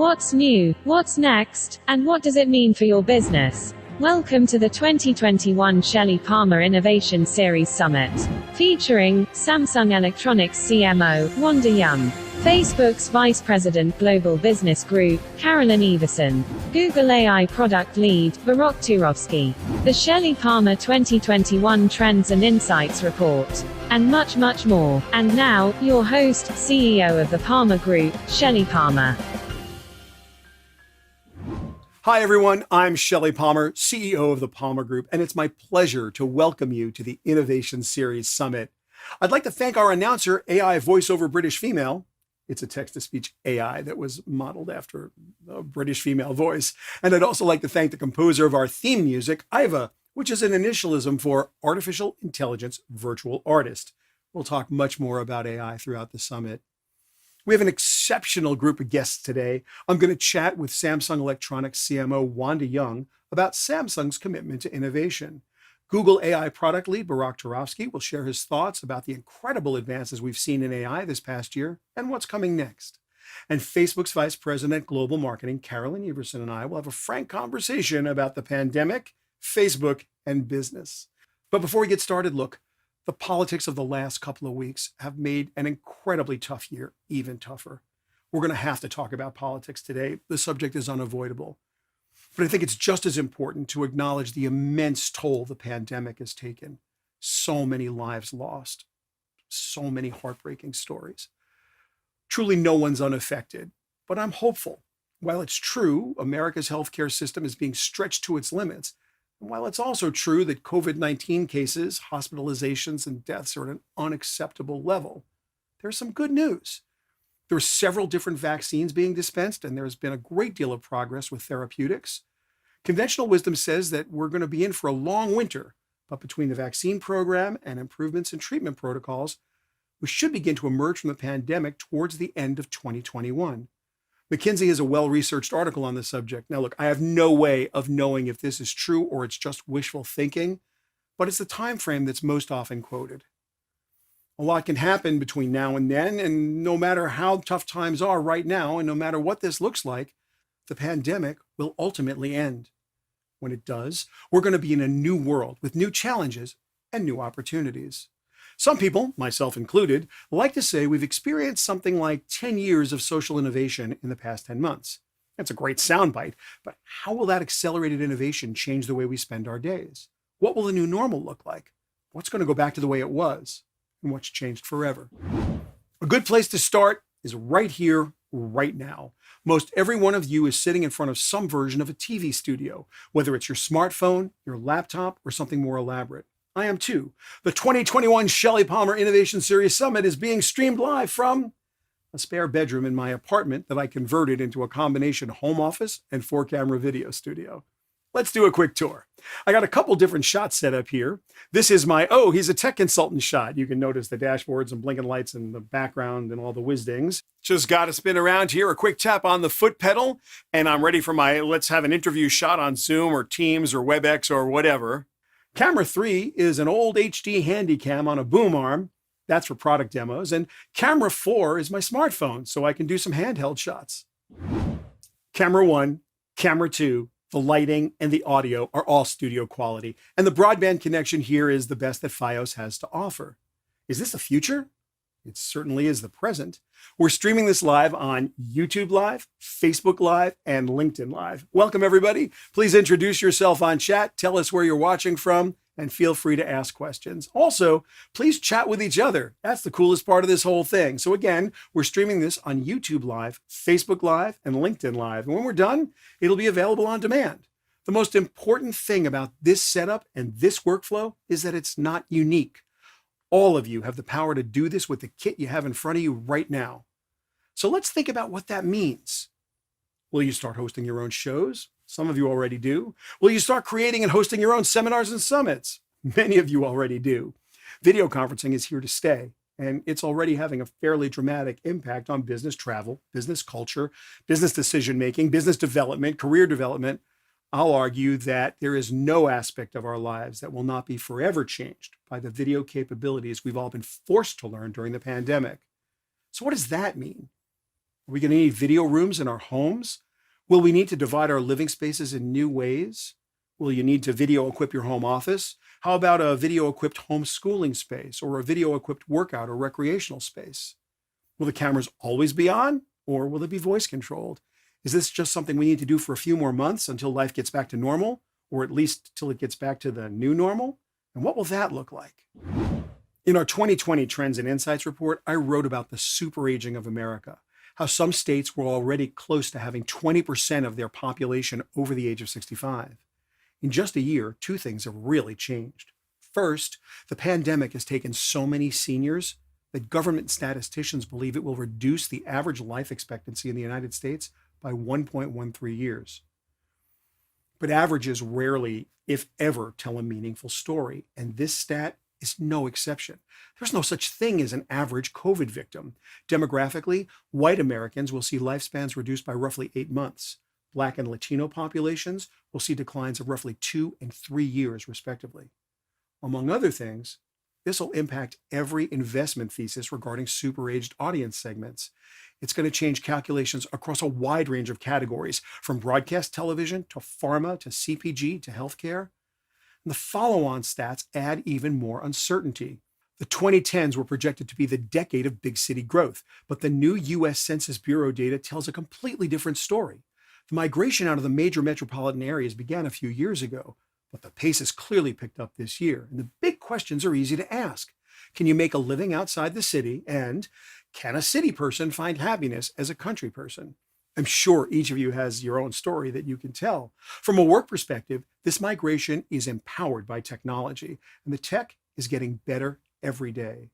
What's new? What's next? And what does it mean for your business? Welcome to the 2021 Shelly Palmer Innovation Series Summit, featuring Samsung Electronics CMO, Wanda Young, Facebook's Vice President Global Business Group, Carolyn Everson, Google AI Product Lead, Barak Turovsky, the Shelly Palmer 2021 Trends and Insights Report, and much, much more. And now, your host, CEO of the Palmer Group, Shelly Palmer. Hi everyone, I'm Shelly Palmer, CEO of the Palmer Group, and it's my pleasure to welcome you to the Innovation Series Summit. I'd like to thank our announcer, AI voiceover British female. It's a text-to-speech AI that was modeled after a British female voice. And I'd also like to thank the composer of our theme music, Iva, which is an initialism for Artificial Intelligence Virtual Artist. We'll talk much more about AI throughout the summit. We have an exceptional group of guests today. I'm going to chat with Samsung Electronics CMO Wanda Young about Samsung's commitment to innovation. Google AI product lead Barak Turovsky will share his thoughts about the incredible advances we've seen in AI this past year and what's coming next. And Facebook's Vice President Global Marketing Carolyn Everson and I will have a frank conversation about the pandemic, Facebook, and business. But before we get started, look, the politics of the last couple of weeks have made an incredibly tough year even tougher. We're going to have to talk about politics today. The subject is unavoidable. But I think it's just as important to acknowledge the immense toll the pandemic has taken. So many lives lost, so many heartbreaking stories. Truly no one's unaffected, but I'm hopeful. While it's true America's healthcare system is being stretched to its limits, and while it's also true that COVID-19 cases, hospitalizations, and deaths are at an unacceptable level, there's some good news. There are several different vaccines being dispensed, and there's been a great deal of progress with therapeutics. Conventional wisdom says that we're going to be in for a long winter, but between the vaccine program and improvements in treatment protocols, we should begin to emerge from the pandemic towards the end of 2021. McKinsey has a well-researched article on the subject. Now, look, I have no way of knowing if this is true or it's just wishful thinking, but it's the time frame that's most often quoted. A lot can happen between now and then, and no matter how tough times are right now, and no matter what this looks like, the pandemic will ultimately end. When it does, we're going to be in a new world with new challenges and new opportunities. Some people, myself included, like to say we've experienced something like 10 years of social innovation in the past 10 months. That's a great soundbite, but how will that accelerated innovation change the way we spend our days? What will the new normal look like? What's going to go back to the way it was? And what's changed forever? A good place to start is right here, right now. Most every one of you is sitting in front of some version of a TV studio, whether it's your smartphone, your laptop, or something more elaborate. I am too. The 2021 Shelly Palmer Innovation Series Summit is being streamed live from a spare bedroom in my apartment that I converted into a combination home office and 4-camera video studio. Let's do a quick tour. I got a couple different shots set up here. This is my, he's a tech consultant shot. You can notice the dashboards and blinking lights in the background and all the whiz-dings. Just got to spin around here, a quick tap on the foot pedal, and I'm ready for my let's have an interview shot on Zoom or Teams or WebEx or whatever. Camera 3 is an old HD Handycam on a boom arm. That's for product demos. And camera 4 is my smartphone, so I can do some handheld shots. Camera 1, camera 2, the lighting and the audio are all studio quality. And the broadband connection here is the best that Fios has to offer. Is this the future? It certainly is the present. We're streaming this live on YouTube Live, Facebook Live, and LinkedIn Live. Welcome, everybody. Please introduce yourself on chat, tell us where you're watching from, and feel free to ask questions. Also, please chat with each other. That's the coolest part of this whole thing. So again, we're streaming this on YouTube Live, Facebook Live, and LinkedIn Live. And when we're done, it'll be available on demand. The most important thing about this setup and this workflow is that it's not unique. All of you have the power to do this with the kit you have in front of you right now. So let's think about what that means. Will you start hosting your own shows? Some of you already do. Will you start creating and hosting your own seminars and summits? Many of you already do. Video conferencing is here to stay, and it's already having a fairly dramatic impact on business travel, business culture, business decision-making, business development, career development. I'll argue that there is no aspect of our lives that will not be forever changed by the video capabilities we've all been forced to learn during the pandemic. So what does that mean? Are we going to need video rooms in our homes? Will we need to divide our living spaces in new ways? Will you need to video equip your home office? How about a video equipped homeschooling space or a video equipped workout or recreational space? Will the cameras always be on, or will they be voice controlled? Is this just something we need to do for a few more months until life gets back to normal, or at least till it gets back to the new normal? And what will that look like? In our 2020 Trends and Insights report, I wrote about the super aging of America, how some states were already close to having 20% of their population over the age of 65. In just a year, two things have really changed. First, the pandemic has taken so many seniors that government statisticians believe it will reduce the average life expectancy in the United States by 1.13 years. But averages rarely, if ever, tell a meaningful story, and this stat is no exception. There's no such thing as an average COVID victim. Demographically, white Americans will see lifespans reduced by roughly 8 months. Black and Latino populations will see declines of roughly 2 and 3 years, respectively. Among other things, this will impact every investment thesis regarding super-aged audience segments. It's going to change calculations across a wide range of categories, from broadcast television to pharma to CPG to healthcare. And the follow-on stats add even more uncertainty. The 2010s were projected to be the decade of big city growth, but the new U.S. Census Bureau data tells a completely different story. The migration out of the major metropolitan areas began a few years ago, but the pace has clearly picked up this year. And the big questions are easy to ask. Can you make a living outside the city? And can a city person find happiness as a country person? I'm sure each of you has your own story that you can tell. From a work perspective, this migration is empowered by technology, and the tech is getting better every day.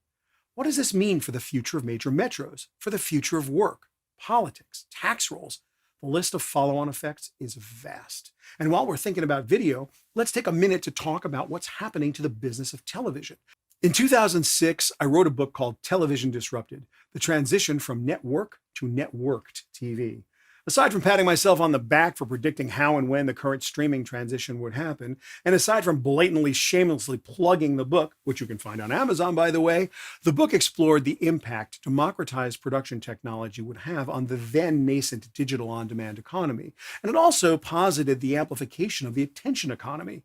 What does this mean for the future of major metros, for the future of work, politics, tax rolls? The list of follow-on effects is vast. And while we're thinking about video, let's take a minute to talk about what's happening to the business of television. In 2006, I wrote a book called Television Disrupted: The Transition from Network to Networked TV. Aside from patting myself on the back for predicting how and when the current streaming transition would happen, and aside from blatantly, shamelessly plugging the book, which you can find on Amazon, by the way, the book explored the impact democratized production technology would have on the then nascent digital on-demand economy. And it also posited the amplification of the attention economy.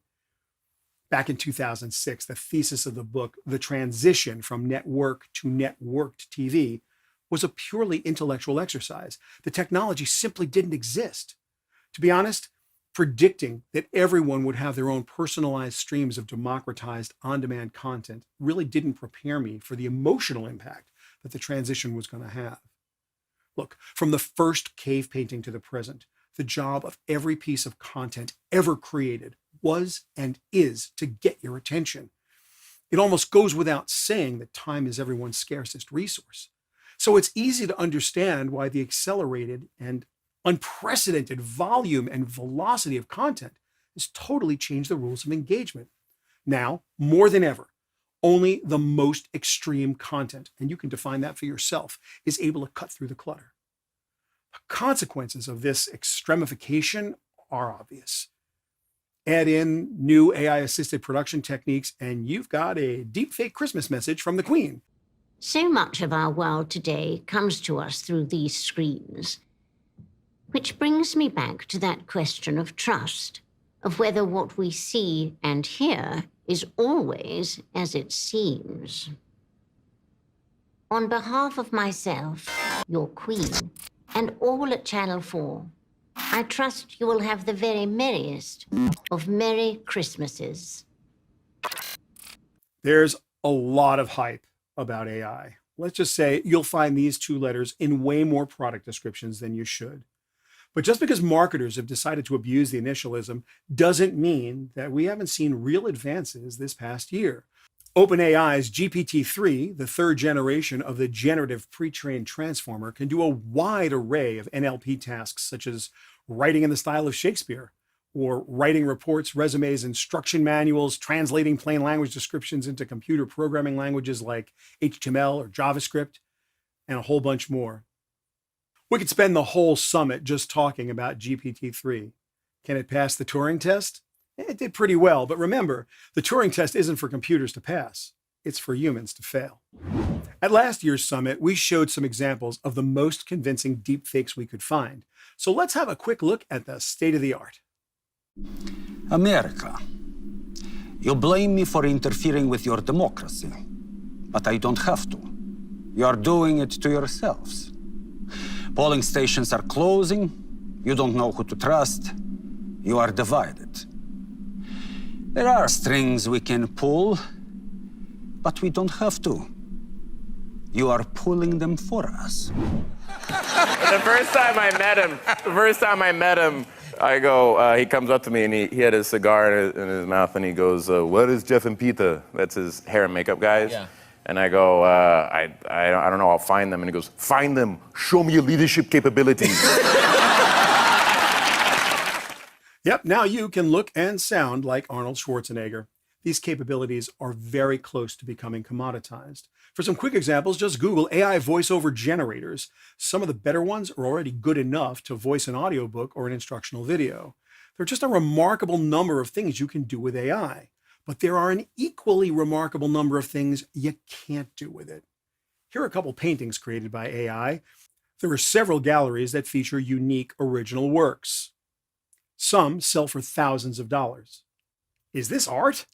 Back in 2006, the thesis of the book, The Transition from Network to Networked TV, was a purely intellectual exercise. The technology simply didn't exist. To be honest, predicting that everyone would have their own personalized streams of democratized on-demand content really didn't prepare me for the emotional impact that the transition was going to have. Look, from the first cave painting to the present, the job of every piece of content ever created was and is to get your attention. It almost goes without saying that time is everyone's scarcest resource. So it's easy to understand why the accelerated and unprecedented volume and velocity of content has totally changed the rules of engagement. Now, more than ever, only the most extreme content, and you can define that for yourself, is able to cut through the clutter. The consequences of this extremification are obvious. Add in new AI-assisted production techniques, and you've got a deepfake Christmas message from the Queen. So much of our world today comes to us through these screens, which brings me back to that question of trust, of whether what we see and hear is always as it seems. On behalf of myself, your Queen, and all at Channel 4, I trust you will have the very merriest of Merry Christmases. There's a lot of hype about AI. Let's just say you'll find these two letters in way more product descriptions than you should. But just because marketers have decided to abuse the initialism doesn't mean that we haven't seen real advances this past year. OpenAI's GPT-3, the third generation of the generative pre-trained transformer, can do a wide array of NLP tasks, such as writing in the style of Shakespeare, or writing reports, resumes, instruction manuals, translating plain language descriptions into computer programming languages like HTML or JavaScript, and a whole bunch more. We could spend the whole summit just talking about GPT-3. Can it pass the Turing test? It did pretty well, but remember, the Turing test isn't for computers to pass. it's for humans to fail. At last year's summit, we showed some examples of the most convincing deepfakes we could find. So let's have a quick look at the state of the art. America. You blame me for interfering with your democracy, but I don't have to. You are doing it to yourselves. Polling stations are closing. You don't know who to trust. You are divided. There are strings we can pull, but we don't have to. You are pulling them for us. The first time I met him, I go, he comes up to me and he had his cigar in his mouth and he goes, what is Jeff and Peter? That's his hair and makeup guys. Yeah. And I go, I don't know, I'll find them. And he goes, find them, show me your leadership capabilities. Yep, now you can look and sound like Arnold Schwarzenegger. These capabilities are very close to becoming commoditized. For some quick examples, just Google AI voiceover generators. Some of the better ones are already good enough to voice an audiobook or an instructional video. There are just a remarkable number of things you can do with AI, but there are an equally remarkable number of things you can't do with it. Here are a couple paintings created by AI. There are several galleries that feature unique original works. Some sell for thousands of dollars. Is this art?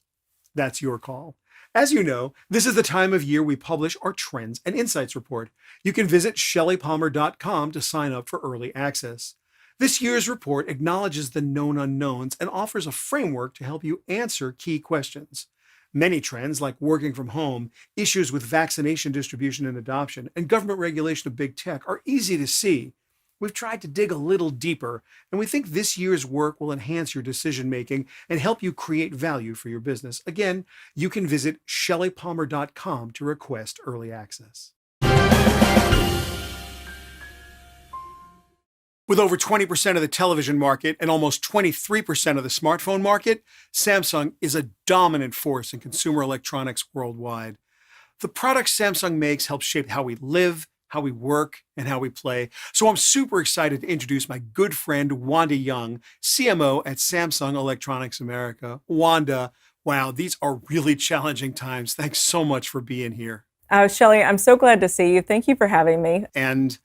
That's your call. As you know, this is the time of year we publish our Trends and Insights report. You can visit shellypalmer.com to sign up for early access. This year's report acknowledges the known unknowns and offers a framework to help you answer key questions. Many trends, like working from home, issues with vaccination distribution and adoption, and government regulation of big tech, are easy to see. We've tried to dig a little deeper, and we think this year's work will enhance your decision-making and help you create value for your business. Again, you can visit shellypalmer.com to request early access. With over 20% of the television market and almost 23% of the smartphone market, Samsung is a dominant force in consumer electronics worldwide. The products Samsung makes help shape how we live, how we work, and how we play. So I'm super excited to introduce my good friend, Wanda Young, CMO at Samsung Electronics America. Wanda, wow, these are really challenging times. Thanks so much for being here. Shelly, I'm so glad to see you. Thank you for having me. And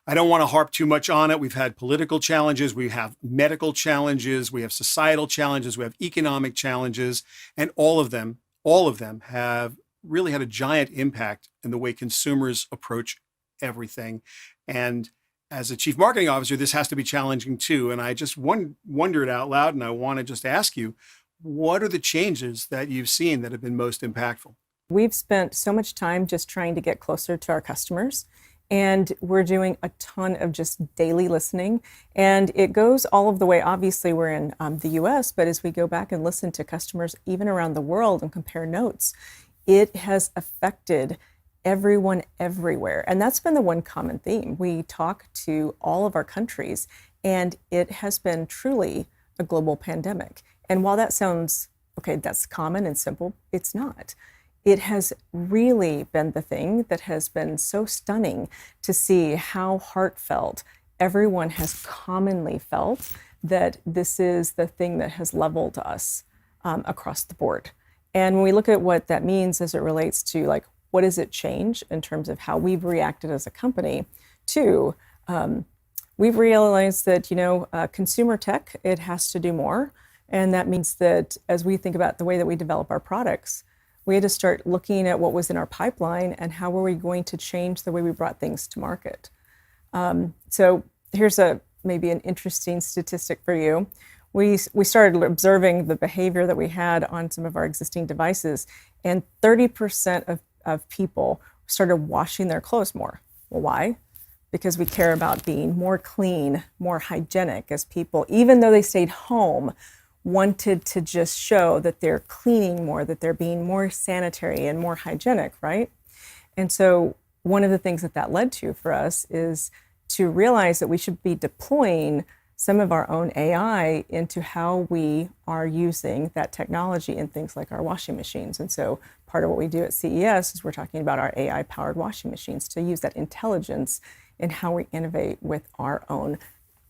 I don't want to harp too much on it. We've had political challenges, we have medical challenges, we have societal challenges, we have economic challenges, and all of them have really had a giant impact in the way consumers approach everything. And as a chief marketing officer, this has to be challenging too. And I just wondered out loud, and I want to just ask you, what are the changes that you've seen that have been most impactful? We've spent so much time just trying to get closer to our customers, and we're doing a ton of just daily listening. And it goes all of the way. Obviously, we're in the US, but as we go back and listen to customers even around the world and compare notes, it has affected everyone everywhere. And that's been the one common theme. We talk to all of our countries, and it has been truly a global pandemic. And while that sounds, okay, that's common and simple, it's not. It has really been the thing that has been so stunning to see how heartfelt everyone has commonly felt that this is the thing that has leveled us across the board. And when we look at what that means as it relates to, like, what does it change in terms of how we've reacted as a company to, we've realized that, consumer tech, it has to do more. And that means that as we think about the way that we develop our products, we had to start looking at what was in our pipeline and how were we going to change the way we brought things to market. So here's maybe an interesting statistic for you. We started observing the behavior that we had on some of our existing devices, and 30% of people started washing their clothes more. Well, why? Because we care about being more clean, more hygienic, as people, even though they stayed home, wanted to just show that they're cleaning more, that they're being more sanitary and more hygienic, right? And so one of the things that led to for us is to realize that we should be deploying some of our own AI into how we are using that technology in things like our washing machines. And so part of what we do at CES is we're talking about our AI-powered washing machines to use that intelligence in how we innovate with our own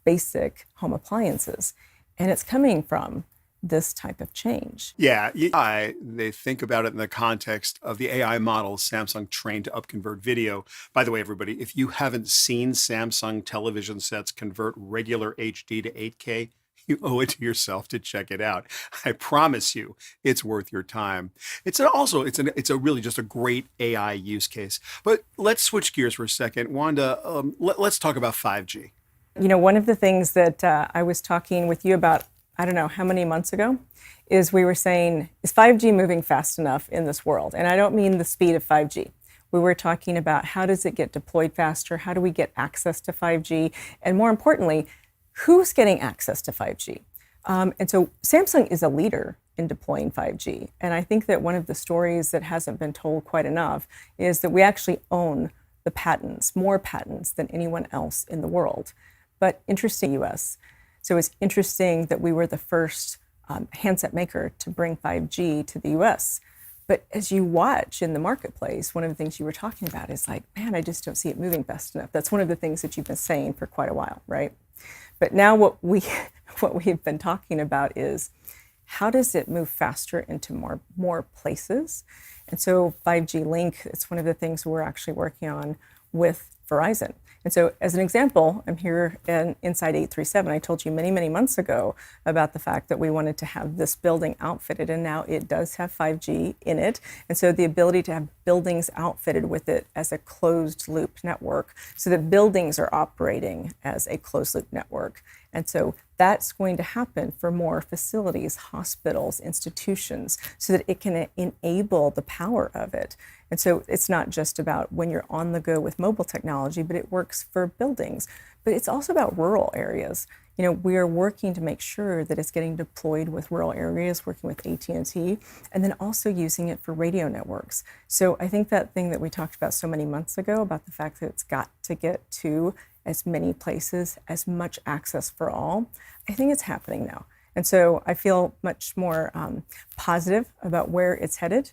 basic home appliances. And it's coming from this type of change. Yeah, they think about it in the context of the AI models Samsung trained to upconvert video. By the way, everybody, if you haven't seen Samsung television sets convert regular HD to 8K, you owe it to yourself to check it out. I promise you, it's worth your time. It's a really just a great AI use case. But let's switch gears for a second. Wanda, let's talk about 5G. You know, one of the things that I was talking with you about, I don't know how many months ago, is we were saying, is 5G moving fast enough in this world? And I don't mean the speed of 5G. We were talking about how does it get deployed faster? How do we get access to 5G? And more importantly, who's getting access to 5G? And so Samsung is a leader in deploying 5G. And I think that one of the stories that hasn't been told quite enough is that we actually own the patents, more patents than anyone else in the world. But interesting, US. So it's interesting that we were the first handset maker to bring 5G to the US. But as you watch in the marketplace, one of the things you were talking about is like, man, I just don't see it moving fast enough. That's one of the things that you've been saying for quite a while, right? But now what we've been talking about is how does it move faster into more places? And so 5G Link, it's one of the things we're actually working on with Verizon. And so as an example, I'm here inside 837. I told you many, many months ago about the fact that we wanted to have this building outfitted, and now it does have 5G in it. And so the ability to have buildings outfitted with it as a closed loop network so that buildings are operating as a closed loop network. And so that's going to happen for more facilities, hospitals, institutions, so that it can enable the power of it. And so it's not just about when you're on the go with mobile technology, but it works for buildings. But it's also about rural areas. You know, we are working to make sure that it's getting deployed with rural areas, working with AT&T, and then also using it for radio networks. So I think that thing that we talked about so many months ago about the fact that it's got to get to as many places, as much access for all, I think it's happening now. And so I feel much more positive about where it's headed.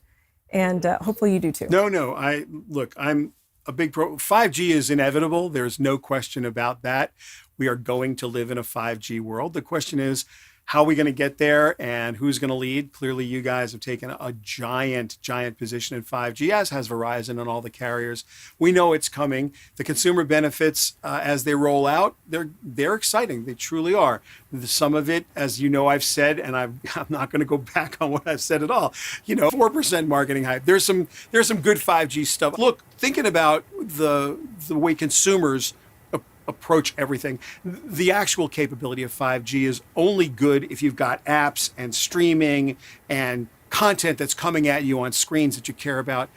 And hopefully you do too. No, I'm a big 5G is inevitable. There's no question about that. We are going to live in a 5G world. The question is, how are we going to get there and who's going to lead? Clearly, you guys have taken a giant position in 5G, as has Verizon and all the carriers. We know it's coming. The consumer benefits as they roll out, they're exciting. They truly are. Some of it, as you know, I've said, and I'm not going to go back on what I've said at all. 4% marketing hype. There's some good 5G stuff. Look, thinking about the way consumers approach everything. The actual capability of 5G is only good if you've got apps and streaming and content that's coming at you on screens that you care about.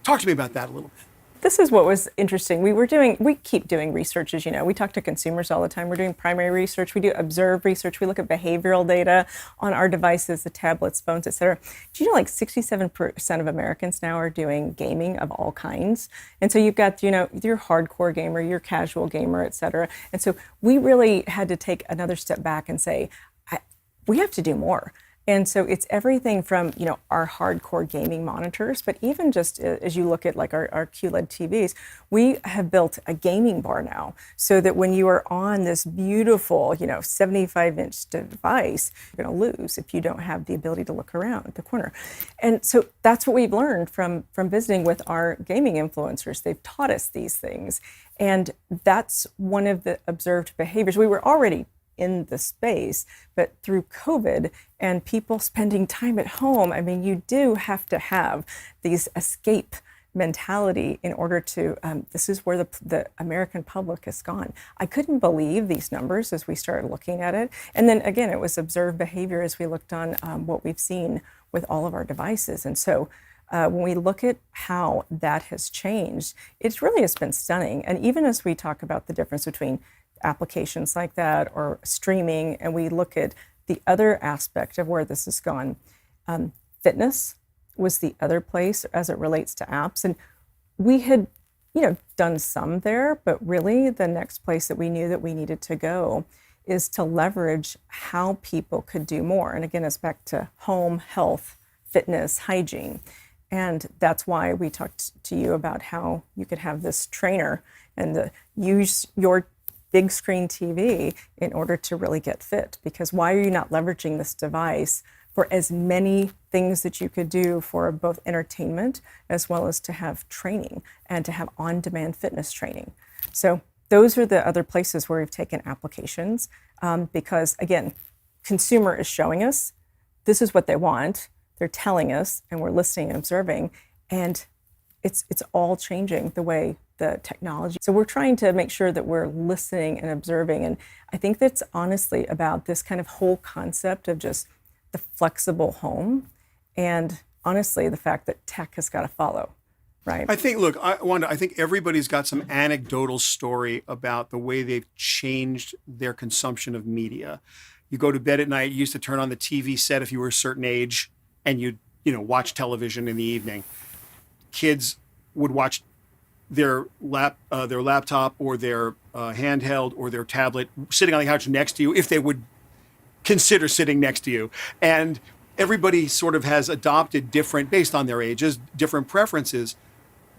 Talk to me about that a little bit. This is what was interesting. We keep doing research, as you know. We talk to consumers all the time. We're doing primary research. We do observed research. We look at behavioral data on our devices, the tablets, phones, et cetera. Do you know like 67% of Americans now are doing gaming of all kinds? And so you've got, your hardcore gamer, your casual gamer, et cetera. And so we really had to take another step back and say, we have to do more. And so it's everything from, our hardcore gaming monitors, but even just as you look at like our QLED TVs, we have built a gaming bar now so that when you are on this beautiful, 75-inch device, you're going to lose if you don't have the ability to look around at the corner. And so that's what we've learned from visiting with our gaming influencers. They've taught us these things. And that's one of the observed behaviors. We were already in the space, but through COVID and people spending time at home, you do have to have these escape mentality in order to, this is where the American public has gone. I couldn't believe these numbers as we started looking at it. And then again, it was observed behavior as we looked on what we've seen with all of our devices. And so when we look at how that has changed, it really has been stunning. And even as we talk about the difference between applications like that or streaming, and we look at the other aspect of where this has gone. Fitness was the other place as it relates to apps. And we had, done some there, but really the next place that we knew that we needed to go is to leverage how people could do more. And again, it's back to home, health, fitness, hygiene. And that's why we talked to you about how you could have this trainer and use your big screen TV in order to really get fit. Because why are you not leveraging this device for as many things that you could do for both entertainment as well as to have training and to have on-demand fitness training? So those are the other places where we've taken applications because, again, consumer is showing us this is what they want. They're telling us, and we're listening and observing, and it's all changing the way the technology. So we're trying to make sure that we're listening and observing, and I think that's honestly about this kind of whole concept of just the flexible home, and honestly, the fact that tech has got to follow. Right. I think, look, Wanda, I think everybody's got some anecdotal story about the way they've changed their consumption of media. You go to bed at night, you used to turn on the TV set if you were a certain age, and you'd, watch television in the evening. Kids would watch their laptop or their handheld or their tablet sitting on the couch next to you, if they would consider sitting next to you. And everybody sort of has adopted different, based on their ages, different preferences.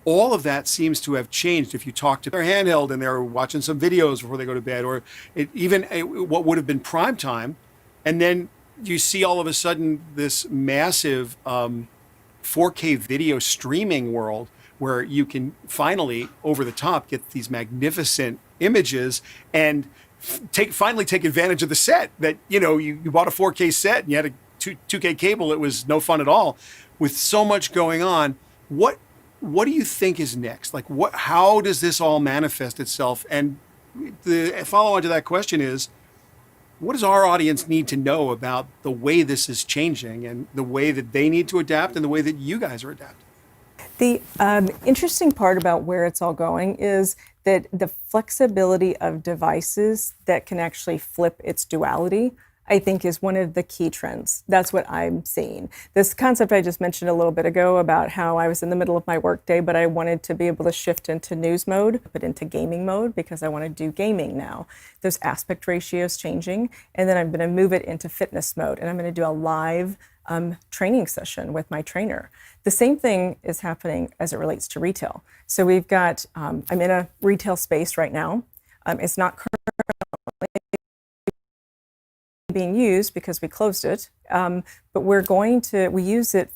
All of that seems to have changed if you talk to their handheld and they're watching some videos before they go to bed, or what would have been prime time. And then you see all of a sudden this massive 4K video streaming world where you can finally, over the top, get these magnificent images and finally take advantage of the set that, you bought a 4K set and you had a 2K cable. It was no fun at all. With so much going on, what do you think is next? Like, how does this all manifest itself? And the follow-on to that question is, what does our audience need to know about the way this is changing and the way that they need to adapt and the way that you guys are adapting? The interesting part about where it's all going is that the flexibility of devices that can actually flip its duality, I think, is one of the key trends. That's what I'm seeing. This concept I just mentioned a little bit ago about how I was in the middle of my workday, but I wanted to be able to shift into news mode, but into gaming mode because I want to do gaming now. Those aspect ratios changing, and then I'm going to move it into fitness mode, and I'm going to do a live training session with my trainer. The same thing is happening as it relates to retail. So we've got, I'm in a retail space right now. It's not currently being used because we closed it, but we use it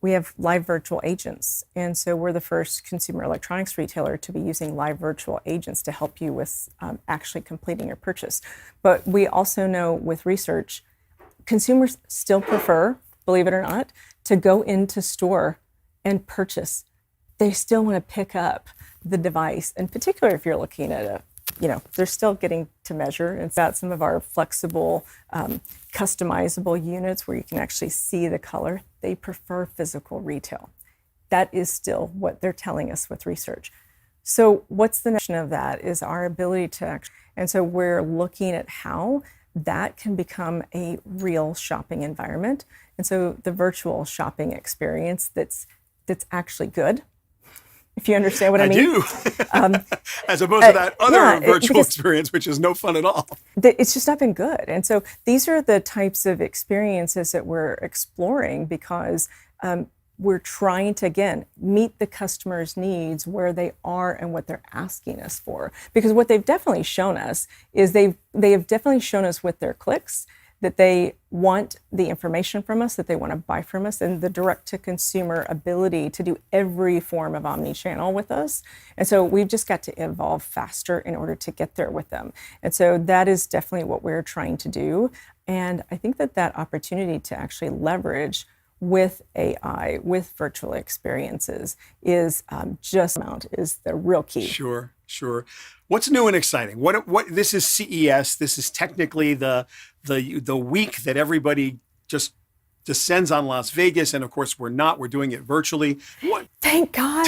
we have live virtual agents. And so we're the first consumer electronics retailer to be using live virtual agents to help you with actually completing your purchase. But we also know with research, consumers still prefer, believe it or not, to go into store and purchase. They still want to pick up the device, and particularly if you're looking at they're still getting to measure. It's got some of our flexible, customizable units where you can actually see the color. They prefer physical retail. That is still what they're telling us with research. So what's the next of that is our ability to and so we're looking at how that can become a real shopping environment. And so the virtual shopping experience that's actually good, if you understand what I mean. I do. As opposed to that other virtual experience, which is no fun at all. It's just not been good. And so these are the types of experiences that we're exploring because we're trying to, again, meet the customer's needs where they are and what they're asking us for. Because what they've definitely shown us is they have definitely shown us with their clicks that they want the information from us, that they want to buy from us, and the direct-to-consumer ability to do every form of omni-channel with us. And so we've just got to evolve faster in order to get there with them. And so that is definitely what we're trying to do. And I think that opportunity to actually leverage with AI, with virtual experiences is is the real key. Sure. What's new and exciting? What this is CES. This is technically the week that everybody just descends on Las Vegas, and of course we're not. We're doing it virtually. What? Thank God.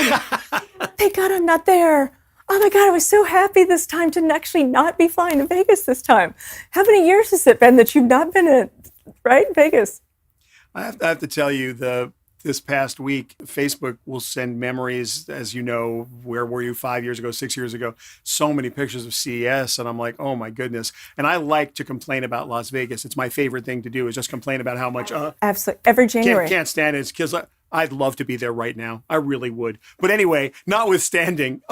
Thank God I'm not there. Oh my God, I was so happy this time to actually not be flying to Vegas this time. How many years has it been that you've not been in Vegas? I have to tell you, this past week, Facebook will send memories, as you know, where were you 5 years ago, 6 years ago, so many pictures of CES, and I'm like, oh my goodness. And I like to complain about Las Vegas. It's my favorite thing to do, is just complain about how much. Absolutely, every January. Can't stand it, because I'd love to be there right now. I really would. But anyway, notwithstanding,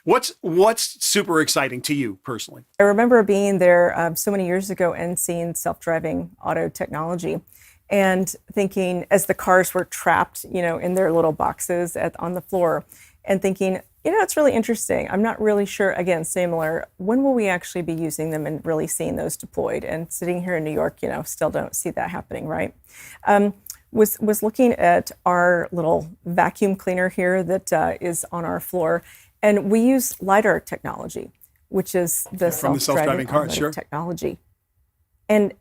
What's super exciting to you personally? I remember being there so many years ago and seeing self-driving auto technology and thinking, as the cars were trapped, in their little boxes on the floor, and thinking, it's really interesting. I'm not really sure, again, similar, when will we actually be using them and really seeing those deployed? And sitting here in New York, still don't see that happening, right? Was looking at our little vacuum cleaner here that is on our floor, and we use LiDAR technology, which is the self-driving cars, sure, technology. And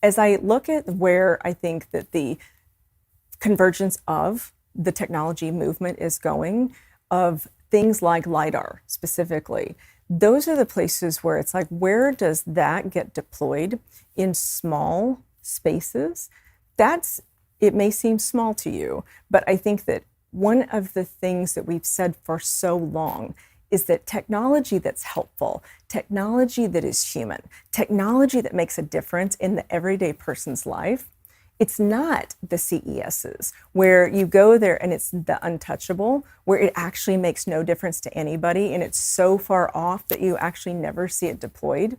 as I look at where I think that the convergence of the technology movement is going, of things like LiDAR specifically, those are the places where it's like, where does that get deployed in small spaces? It may seem small to you, but I think that one of the things that we've said for so long is that technology that's helpful, technology that is human, technology that makes a difference in the everyday person's life, it's not the CESs where you go there and it's the untouchable, where it actually makes no difference to anybody and it's so far off that you actually never see it deployed.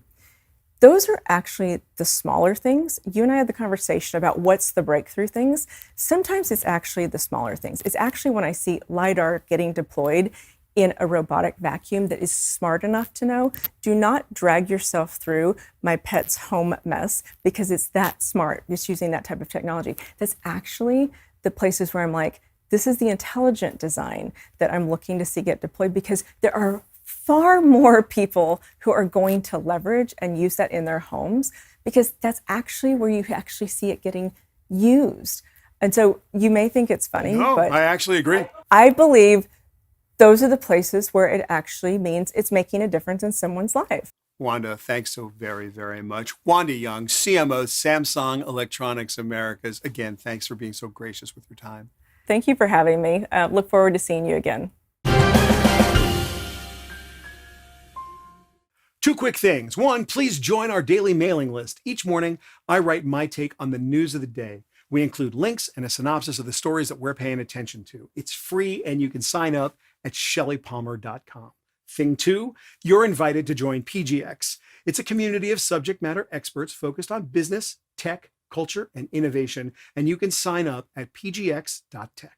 Those are actually the smaller things. You and I had the conversation about what's the breakthrough things. Sometimes it's actually the smaller things. It's actually when I see LiDAR getting deployed in a robotic vacuum that is smart enough to know, do not drag yourself through my pet's home mess because it's that smart, just using that type of technology. That's actually the places where I'm like, this is the intelligent design that I'm looking to see get deployed, because there are far more people who are going to leverage and use that in their homes, because that's actually where you actually see it getting used. And so you may think it's funny, but I actually agree. I believe those are the places where it actually means it's making a difference in someone's life. Wanda, thanks so very, very much. Wanda Young, CMO, Samsung Electronics Americas. Again, thanks for being so gracious with your time. Thank you for having me. Look forward to seeing you again. Two quick things. One, please join our daily mailing list. Each morning, I write my take on the news of the day. We include links and a synopsis of the stories that we're paying attention to. It's free and you can sign up at shellypalmer.com. Thing two, you're invited to join PGX. It's a community of subject matter experts focused on business, tech, culture, and innovation, and you can sign up at pgx.tech.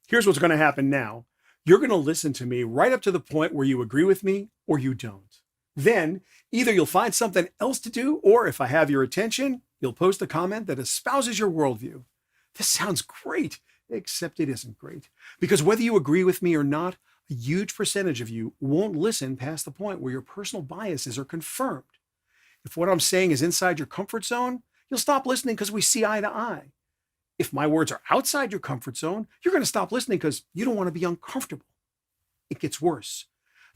Here's what's going to happen now. You're going to listen to me right up to the point where you agree with me or you don't. Then either you'll find something else to do, or if I have your attention, you'll post a comment that espouses your worldview. This sounds great, except it isn't great. Because whether you agree with me or not, a huge percentage of you won't listen past the point where your personal biases are confirmed. If what I'm saying is inside your comfort zone, you'll stop listening because we see eye to eye. If my words are outside your comfort zone, you're going to stop listening because you don't want to be uncomfortable. It gets worse.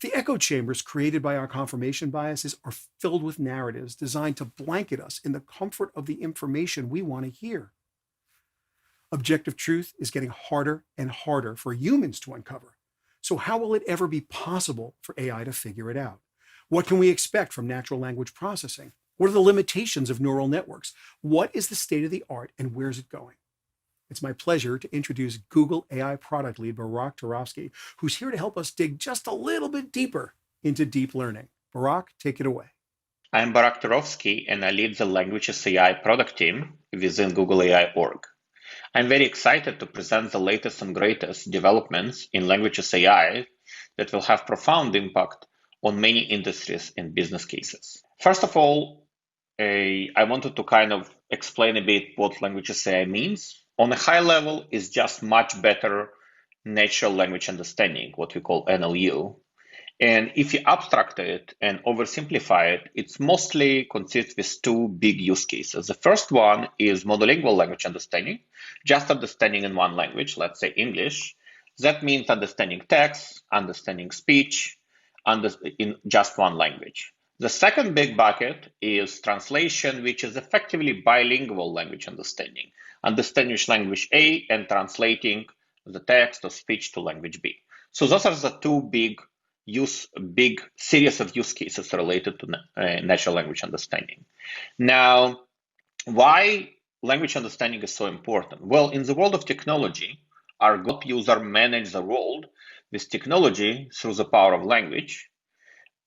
The echo chambers created by our confirmation biases are filled with narratives designed to blanket us in the comfort of the information we want to hear. Objective truth is getting harder and harder for humans to uncover. So how will it ever be possible for AI to figure it out? What can we expect from natural language processing? What are the limitations of neural networks? What is the state of the art and where's it going? It's my pleasure to introduce Google AI product lead Barak Turovsky, who's here to help us dig just a little bit deeper into deep learning. Barak, take it away. I'm Barak Turovsky, and I lead the Languages AI product team within Google AI org. I'm very excited to present the latest and greatest developments in Languages AI that will have profound impact on many industries and business cases. First of all, I wanted to kind of explain a bit what Languages AI means. On a high level, it's just much better natural language understanding, what we call NLU. And if you abstract it and oversimplify it, it's mostly consists with two big use cases. The first one is monolingual language understanding, just understanding in one language, let's say English. That means understanding text, understanding speech, in just one language. The second big bucket is translation, which is effectively bilingual language understanding which language A and translating the text or speech to language B. So those are the two big series of use cases related to natural language understanding. Now, why language understanding is so important? Well, in the world of technology, our GOP user manage the world with technology through the power of language.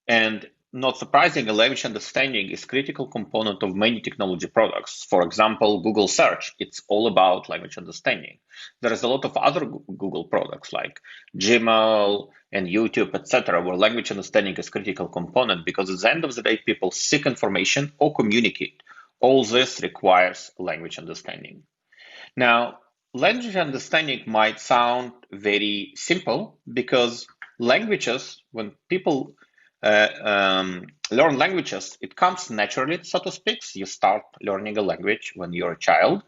And not surprisingly, language understanding is a critical component of many technology products. For example, Google Search, it's all about language understanding. There is a lot of other Google products like Gmail and YouTube, etc., where language understanding is a critical component because at the end of the day, people seek information or communicate. All this requires language understanding. Now, language understanding might sound very simple because languages, when people learn languages, it comes naturally, so to speak. You start learning a language when you're a child,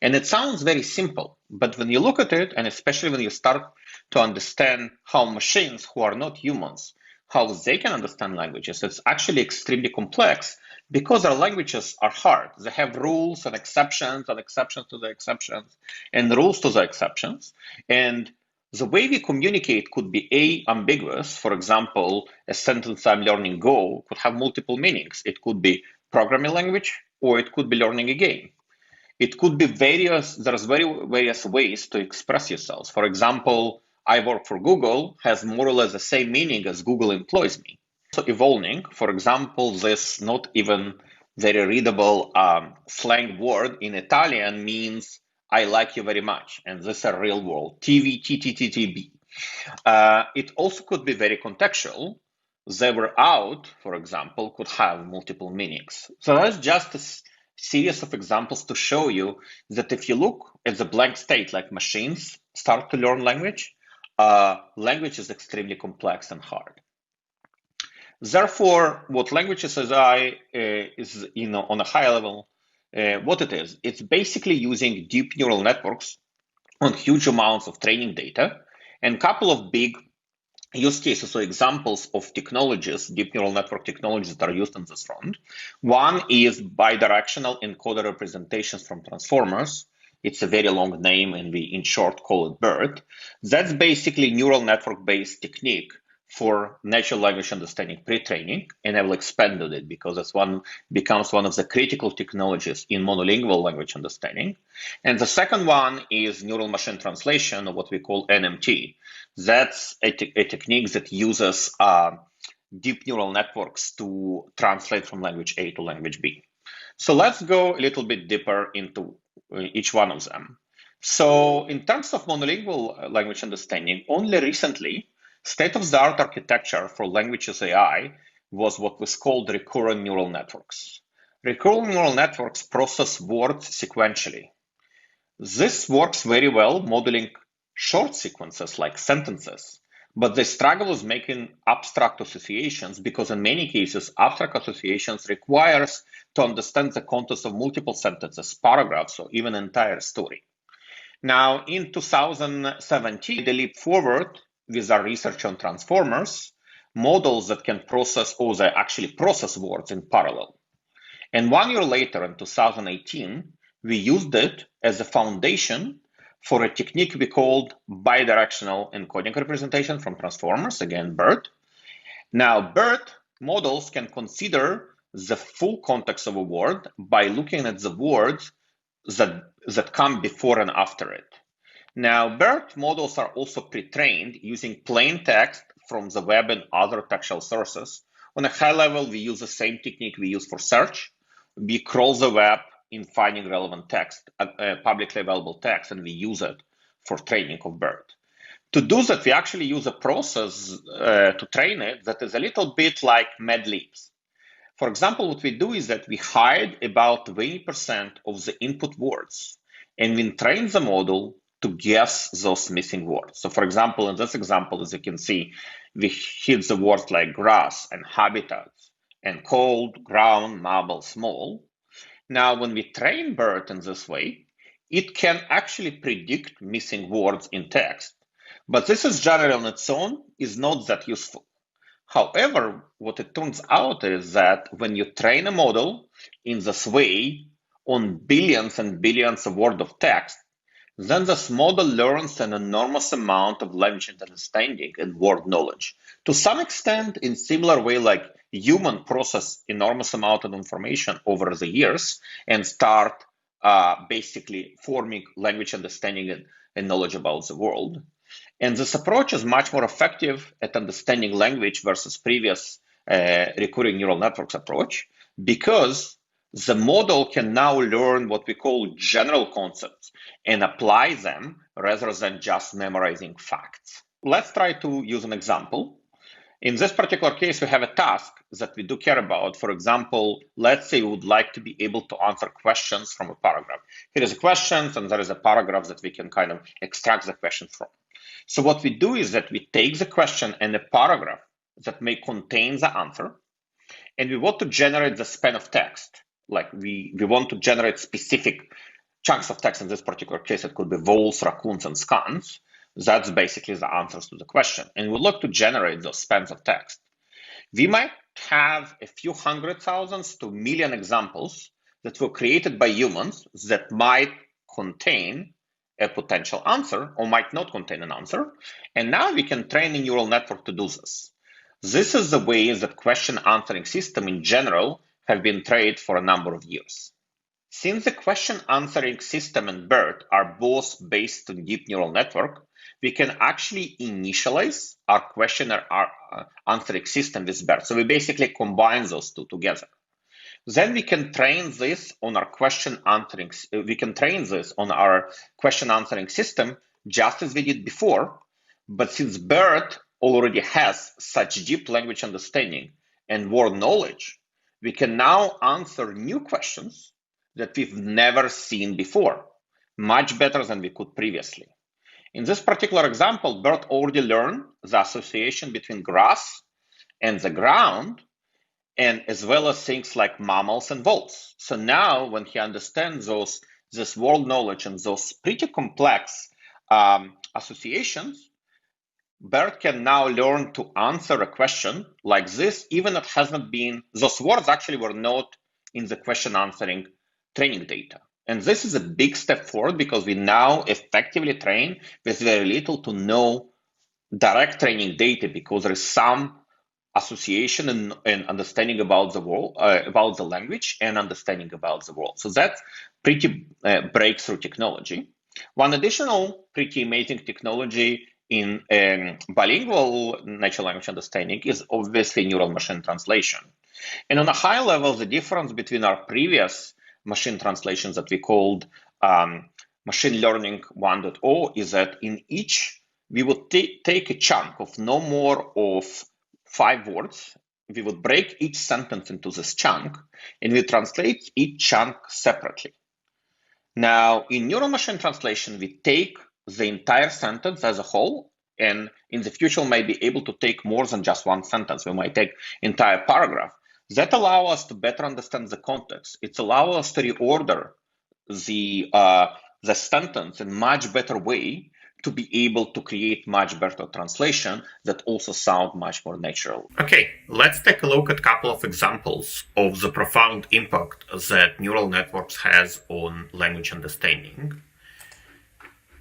and it sounds very simple. But when you look at it, and especially when you start to understand how machines who are not humans, how they can understand languages, it's actually extremely complex because our languages are hard. They have rules and exceptions to the exceptions, and rules to the exceptions. And the way we communicate could be ambiguous. For example, a sentence I'm learning Go could have multiple meanings. It could be programming language, or it could be learning a game. It could be various ways to express yourselves. For example, I work for Google has more or less the same meaning as Google employs me. So evolving, for example, this not even very readable slang word in Italian means I like you very much, and this is a real world, TVTTTTB. It also could be very contextual. They were out, for example, could have multiple meanings. So that's just a series of examples to show you that if you look at the blank state, like machines start to learn language, language is extremely complex and hard. Therefore, what languages AI is, on a high level, what it is, it's basically using deep neural networks on huge amounts of training data, and a couple of big use cases or examples of technologies, deep neural network technologies that are used on this front. One is bidirectional encoder representations from transformers. It's a very long name, and we in short call it BERT. That's basically neural network-based technique for natural language understanding pre-training, and I will expand on it because it's becomes one of the critical technologies in monolingual language understanding. And the second one is neural machine translation, or what we call NMT. That's a technique that uses deep neural networks to translate from language A to language B. So let's go a little bit deeper into each one of them. So in terms of monolingual language understanding, only recently, state-of-the-art architecture for languages AI was what was called recurrent neural networks. Recurrent neural networks process words sequentially. This works very well modeling short sequences like sentences, but they struggle with making abstract associations because in many cases, abstract associations requires to understand the context of multiple sentences, paragraphs, or even entire story. Now, in 2017, they leaped forward with our research on transformers, models that can process, or they actually process words in parallel. And 1 year later, in 2018, we used it as a foundation for a technique we called bidirectional encoding representation from transformers, again, BERT. Now, BERT models can consider the full context of a word by looking at the words that come before and after it. Now, BERT models are also pre-trained using plain text from the web and other textual sources. On a high level, we use the same technique we use for search. We crawl the web in finding relevant text, publicly available text, and we use it for training of BERT. To do that, we actually use a process to train it that is a little bit like Mad Libs. For example, what we do is that we hide about 20% of the input words, and we train the model to guess those missing words. So for example, in this example, as you can see, we hid the words like grass and habitats and cold, ground, marble, small. Now, when we train BERT in this way, it can actually predict missing words in text. But this is generally on its own is not that useful. However, what it turns out is that when you train a model in this way on billions and billions of words of text, then this model learns an enormous amount of language understanding and word knowledge. To some extent, in similar way like human process enormous amount of information over the years and start basically forming language understanding and knowledge about the world. And this approach is much more effective at understanding language versus previous recurring neural networks approach, because the model can now learn what we call general concepts and apply them rather than just memorizing facts. Let's try to use an example. In this particular case, we have a task that we do care about. For example, let's say we would like to be able to answer questions from a paragraph. Here is a question, and there is a paragraph that we can kind of extract the question from. So what we do is that we take the question and a paragraph that may contain the answer, and we want to generate the span of text. Like we want to generate specific chunks of text. In this particular case, it could be voles, raccoons, and scans. That's basically the answers to the question. And we look to generate those spans of text. We might have a few 100,000 to 1 million examples that were created by humans that might contain a potential answer or might not contain an answer. And now we can train a neural network to do this. This is the way that question answering system in general have been trained for a number of years. Since the question answering system and BERT are both based on deep neural network, we can actually initialize our question or our answering system with BERT. So we basically combine those two together. Then we can train this on our question answering. We can train this on our question answering system just as we did before. But since BERT already has such deep language understanding and word knowledge, we can now answer new questions that we've never seen before, much better than we could previously. In this particular example, BERT already learned the association between grass and the ground, and as well as things like mammals and voles. So now when he understands this world knowledge and those pretty complex associations, BERT can now learn to answer a question like this, even if it has not been, those words actually were not in the question answering training data. And this is a big step forward because we now effectively train with very little to no direct training data, because there is some association and understanding about the world, about the language and understanding about the world. So that's pretty breakthrough technology. One additional pretty amazing technology in bilingual natural language understanding is obviously neural machine translation. And on a high level, the difference between our previous machine translations that we called machine learning 1.0 is that in each, we would take a chunk of no more of 5 words. We would break each sentence into this chunk, and we translate each chunk separately. Now, in neural machine translation, we take the entire sentence as a whole, and in the future, we may be able to take more than just one sentence. We might take entire paragraph. That allows us to better understand the context. It allows us to reorder the sentence in a much better way to be able to create much better translation that also sound much more natural. Okay, let's take a look at a couple of examples of the profound impact that neural networks has on language understanding.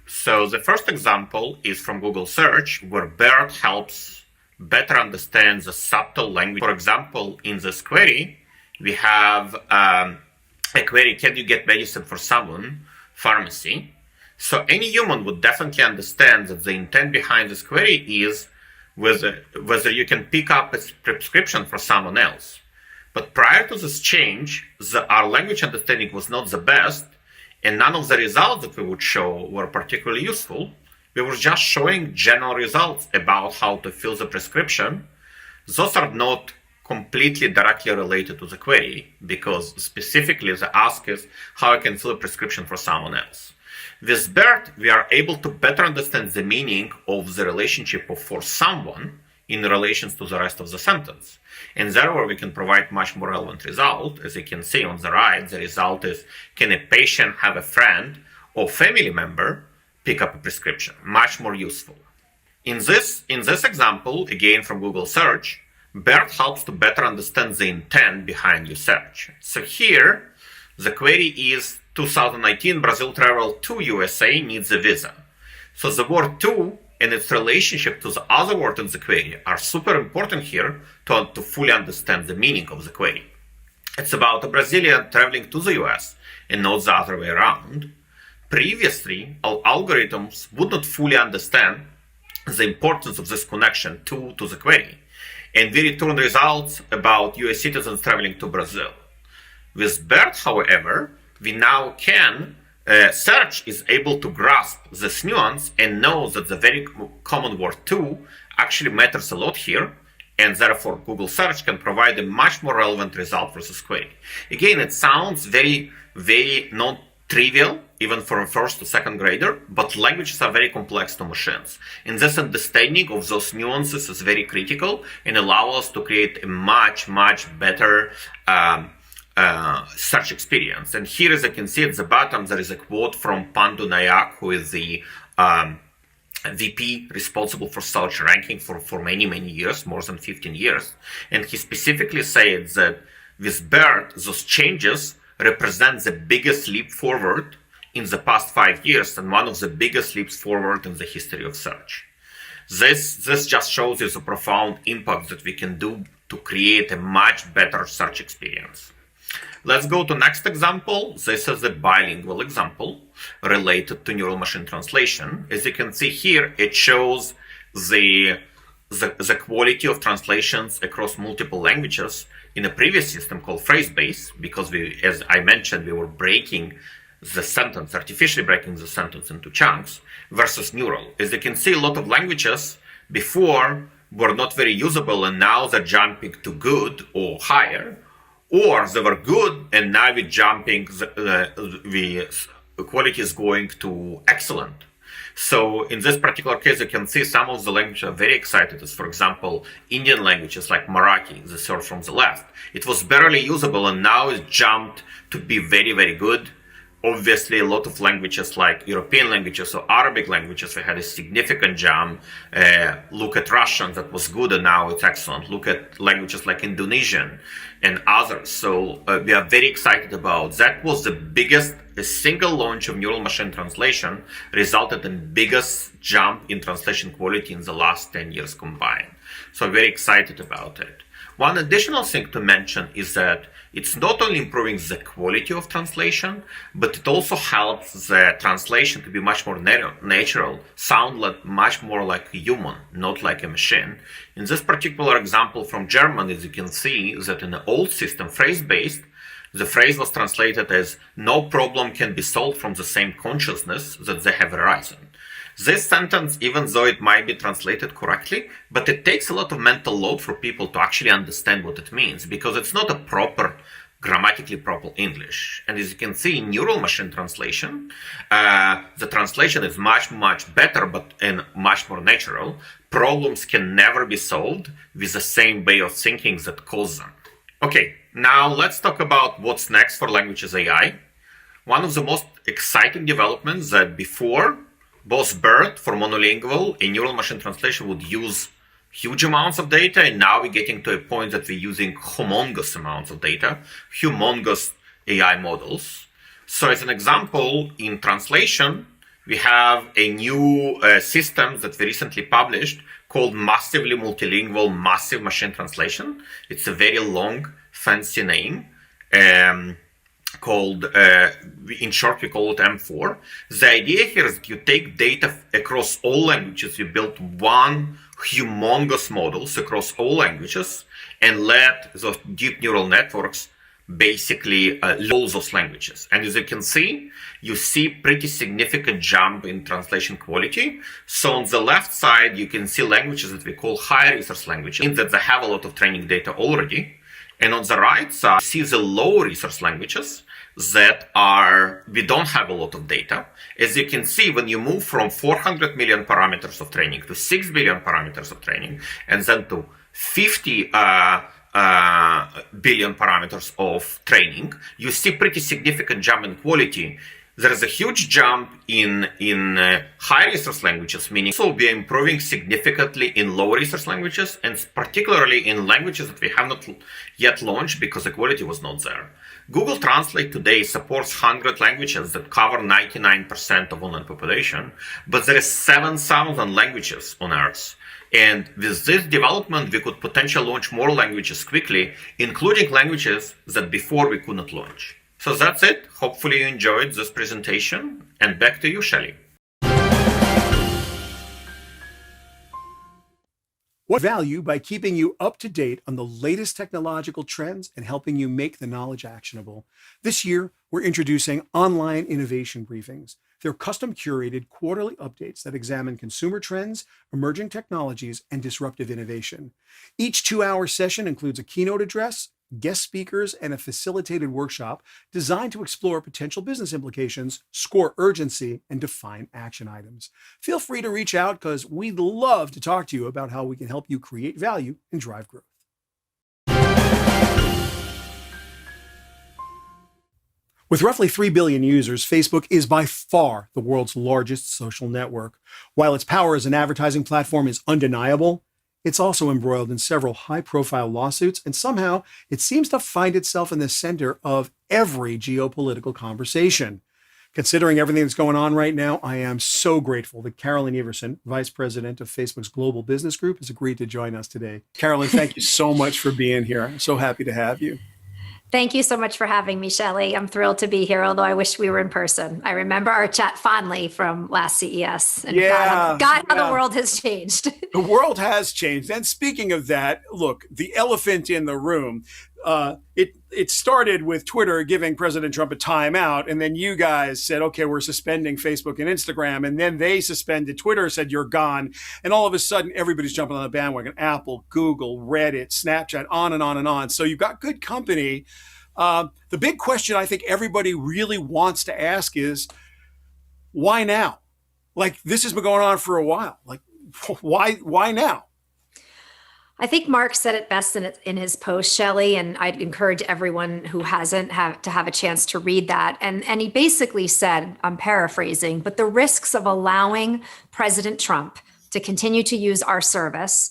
So the first example is from Google search, where BERT helps better understand the subtle language. For example, in this query, we have a query, can you get medicine for someone? Pharmacy. So any human would definitely understand that the intent behind this query is whether you can pick up a prescription for someone else. But prior to this change, our language understanding was not the best, and none of the results that we would show were particularly useful. We were just showing general results about how to fill the prescription. Those are not completely directly related to the query, because specifically the ask is how I can fill a prescription for someone else. With BERT, we are able to better understand the meaning of the relationship of for someone in relation to the rest of the sentence. And therefore, we can provide much more relevant result. As you can see on the right, the result is, can a patient have a friend or family member pick up a prescription? Much more useful. In this example, again from Google search, BERT helps to better understand the intent behind your search. So here, the query is 2019 Brazil travel to USA needs a visa. So the word to and its relationship to the other word in the query are super important here to fully understand the meaning of the query. It's about a Brazilian traveling to the US and not the other way around. previously our algorithms would not fully understand the importance of this connection to the query. And we return results about US citizens traveling to Brazil. With BERT, however, we now can, search is able to grasp this nuance and know that the very common word to actually matters a lot here, and therefore Google search can provide a much more relevant result for this query. Again, it sounds very, very non-trivial, even for a first or second grader, but languages are very complex to machines. And this understanding of those nuances is very critical and allow us to create a much, much better search experience. And here, as you can see at the bottom, there is a quote from Pandu Nayak, who is the VP responsible for search ranking for many, many years, more than 15 years. And he specifically said that with BERT, those changes represent the biggest leap forward in the past 5 years and one of the biggest leaps forward in the history of search. This just shows you the profound impact that we can do to create a much better search experience. Let's go to next example. This is a bilingual example related to neural machine translation. As you can see here, it shows the quality of translations across multiple languages in a previous system called phrase-based, because we, as I mentioned, we were breaking the sentence, artificially breaking the sentence into chunks, versus neural. As you can see, a lot of languages before were not very usable, and now they're jumping to good or higher, or they were good and now we're jumping, the quality is going to excellent. So in this particular case, you can see some of the languages are very excited, as for example, Indian languages like Marathi, the third from the left. It was barely usable and now it's jumped to be very, very good. Obviously, a lot of languages like European languages or Arabic languages, we had a significant jump. Look at Russian, that was good and now it's excellent. Look at languages like Indonesian and others. So we are very excited about that. Was the biggest, a single launch of neural machine translation resulted in biggest jump in translation quality in the last 10 years combined. So I'm very excited about it. One additional thing to mention is that it's not only improving the quality of translation, but it also helps the translation to be much more natural, sound like much more like a human, not like a machine. In this particular example from German, as you can see, that in the old system, phrase-based, the phrase was translated as "no problem can be solved from the same consciousness that they have arisen." This sentence, even though it might be translated correctly, but it takes a lot of mental load for people to actually understand what it means, because it's not a proper, grammatically proper English. And as you can see in neural machine translation, the translation is much, much better and much more natural. Problems can never be solved with the same way of thinking that caused them. Okay, now let's talk about what's next for languages AI. One of the most exciting developments that before, both BERT for monolingual and neural machine translation would use huge amounts of data, and now we're getting to a point that we're using humongous amounts of data, humongous AI models. So as an example, in translation, we have a new system that we recently published called Massively Multilingual Massive Machine Translation. It's a very long, fancy name. Called, in short, we call it M4. The idea here is that you take data across all languages, you build one humongous models across all languages, and let those deep neural networks basically learn those languages. And as you can see, you see pretty significant jump in translation quality. So on the left side, you can see languages that we call high resource languages, in that they have a lot of training data already. And on the right side, you see the low resource languages that we don't have a lot of data. As you can see, when you move from 400 million parameters of training to 6 billion parameters of training, and then to 50 billion parameters of training, you see pretty significant jump in quality. There is a huge jump in high resource languages, meaning so we are improving significantly in low resource languages, and particularly in languages that we have not yet launched because the quality was not there. Google Translate today supports 100 languages that cover 99% of online population, but there is 7,000 languages on Earth. And with this development, we could potentially launch more languages quickly, including languages that before we could not launch. So that's it. Hopefully you enjoyed this presentation. And back to you, Shelly. What value by keeping you up to date on the latest technological trends and helping you make the knowledge actionable. This year, we're introducing online innovation briefings. They're custom curated quarterly updates that examine consumer trends, emerging technologies, and disruptive innovation. Each 2-hour session includes a keynote address, guest speakers, and a facilitated workshop designed to explore potential business implications, score urgency, and define action items. Feel free to reach out because we'd love to talk to you about how we can help you create value and drive growth. With roughly 3 billion users, Facebook is by far the world's largest social network. While its power as an advertising platform is undeniable, it's also embroiled in several high-profile lawsuits, and somehow it seems to find itself in the center of every geopolitical conversation. Considering everything that's going on right now, I am so grateful that Carolyn Everson, Vice President of Facebook's Global Business Group, has agreed to join us today. Carolyn, thank you so much for being here. I'm so happy to have you. Thank you so much for having me, Shelly. I'm thrilled to be here, although I wish we were in person. I remember our chat fondly from last CES. And God, how the world has changed. The world has changed. And speaking of that, look, the elephant in the room, it started with Twitter giving President Trump a timeout. And then you guys said, okay, we're suspending Facebook and Instagram. And then they suspended Twitter, said you're gone. And all of a sudden, everybody's jumping on the bandwagon. Apple, Google, Reddit, Snapchat, on and on and on. So you've got good company. The big question I think everybody really wants to ask is, why now? Like, this has been going on for a while. Like, why now? I think Mark said it best in his post, Shelly, and I'd encourage everyone who hasn't to have a chance to read that. And he basically said, I'm paraphrasing, but the risks of allowing President Trump to continue to use our service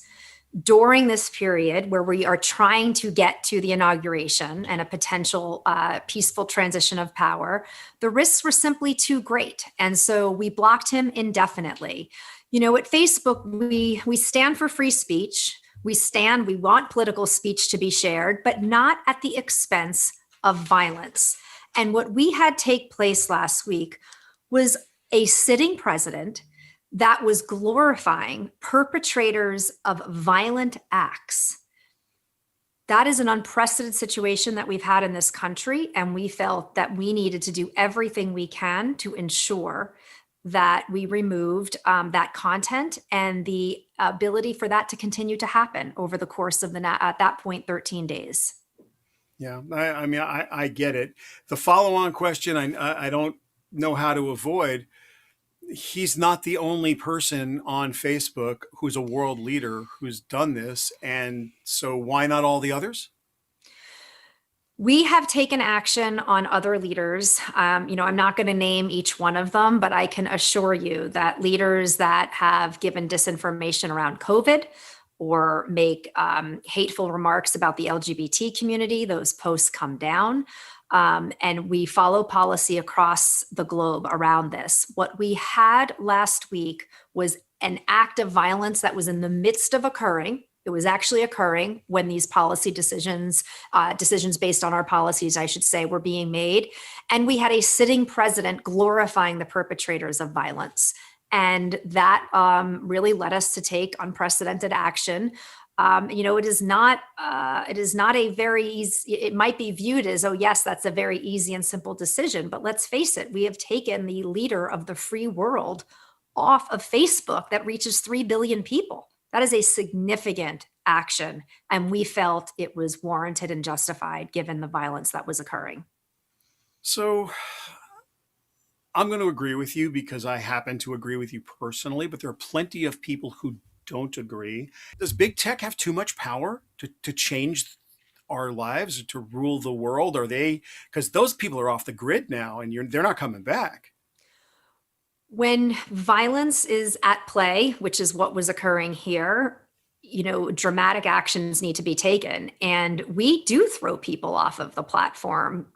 during this period where we are trying to get to the inauguration and a potential peaceful transition of power, the risks were simply too great. And so we blocked him indefinitely. You know, at Facebook, we stand for free speech. We want political speech to be shared, but not at the expense of violence. And what we had take place last week was a sitting president that was glorifying perpetrators of violent acts. That is an unprecedented situation that we've had in this country, and we felt that we needed to do everything we can to ensure that we removed that content and the ability for that to continue to happen over the course of at that point, 13 days. Yeah, I mean, I get it. The follow-on question I don't know how to avoid. He's not the only person on Facebook who's a world leader who's done this. And so why not all the others? We have taken action on other leaders. I'm not going to name each one of them, but I can assure you that leaders that have given disinformation around COVID or make hateful remarks about the LGBT community, those posts come down. And we follow policy across the globe around this. What we had last week was an act of violence that was in the midst of occurring. It was actually occurring when these policy decisions based on our policies, I should say, were being made. And we had a sitting president glorifying the perpetrators of violence. And that really led us to take unprecedented action. It is not a very easy, it might be viewed as, oh yes, that's a very easy and simple decision, but let's face it, we have taken the leader of the free world off of Facebook that reaches 3 billion people. That is a significant action, and we felt it was warranted and justified given the violence that was occurring. So I'm going to agree with you because I happen to agree with you personally, but there are plenty of people who don't agree. Does big tech have too much power to change our lives, to rule the world? Are they, because those people are off the grid now and they're not coming back. When violence is at play, which is what was occurring here, dramatic actions need to be taken. And we do throw people off of the platform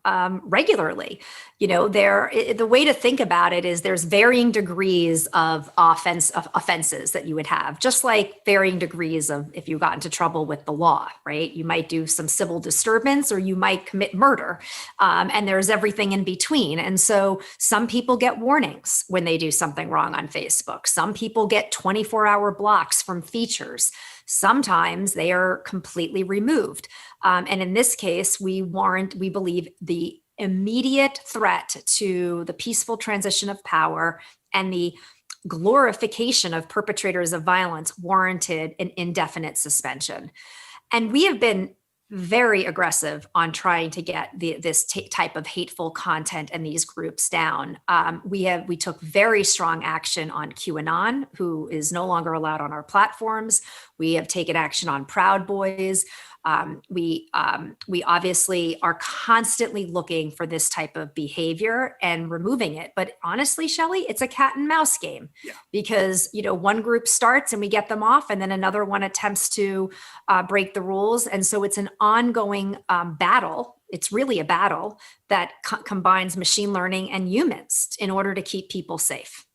regularly. The way to think about it is there's varying degrees of offenses that you would have, just like varying degrees of if you got into trouble with the law, right? You might do some civil disturbance or you might commit murder. And there's everything in between. And so some people get warnings when they do something wrong on Facebook. Some people get 24-hour blocks from features. Sometimes they are completely removed. And in this case, we believe the immediate threat to the peaceful transition of power and the glorification of perpetrators of violence warranted an indefinite suspension. And we have been very aggressive on trying to get this type of hateful content and these groups down. We took very strong action on QAnon, who is no longer allowed on our platforms. We have taken action on Proud Boys. We obviously are constantly looking for this type of behavior and removing it. But honestly, Shelly, it's a cat and mouse game because, one group starts and we get them off and then another one attempts to break the rules. And so it's an ongoing battle. It's really a battle that combines machine learning and humans in order to keep people safe.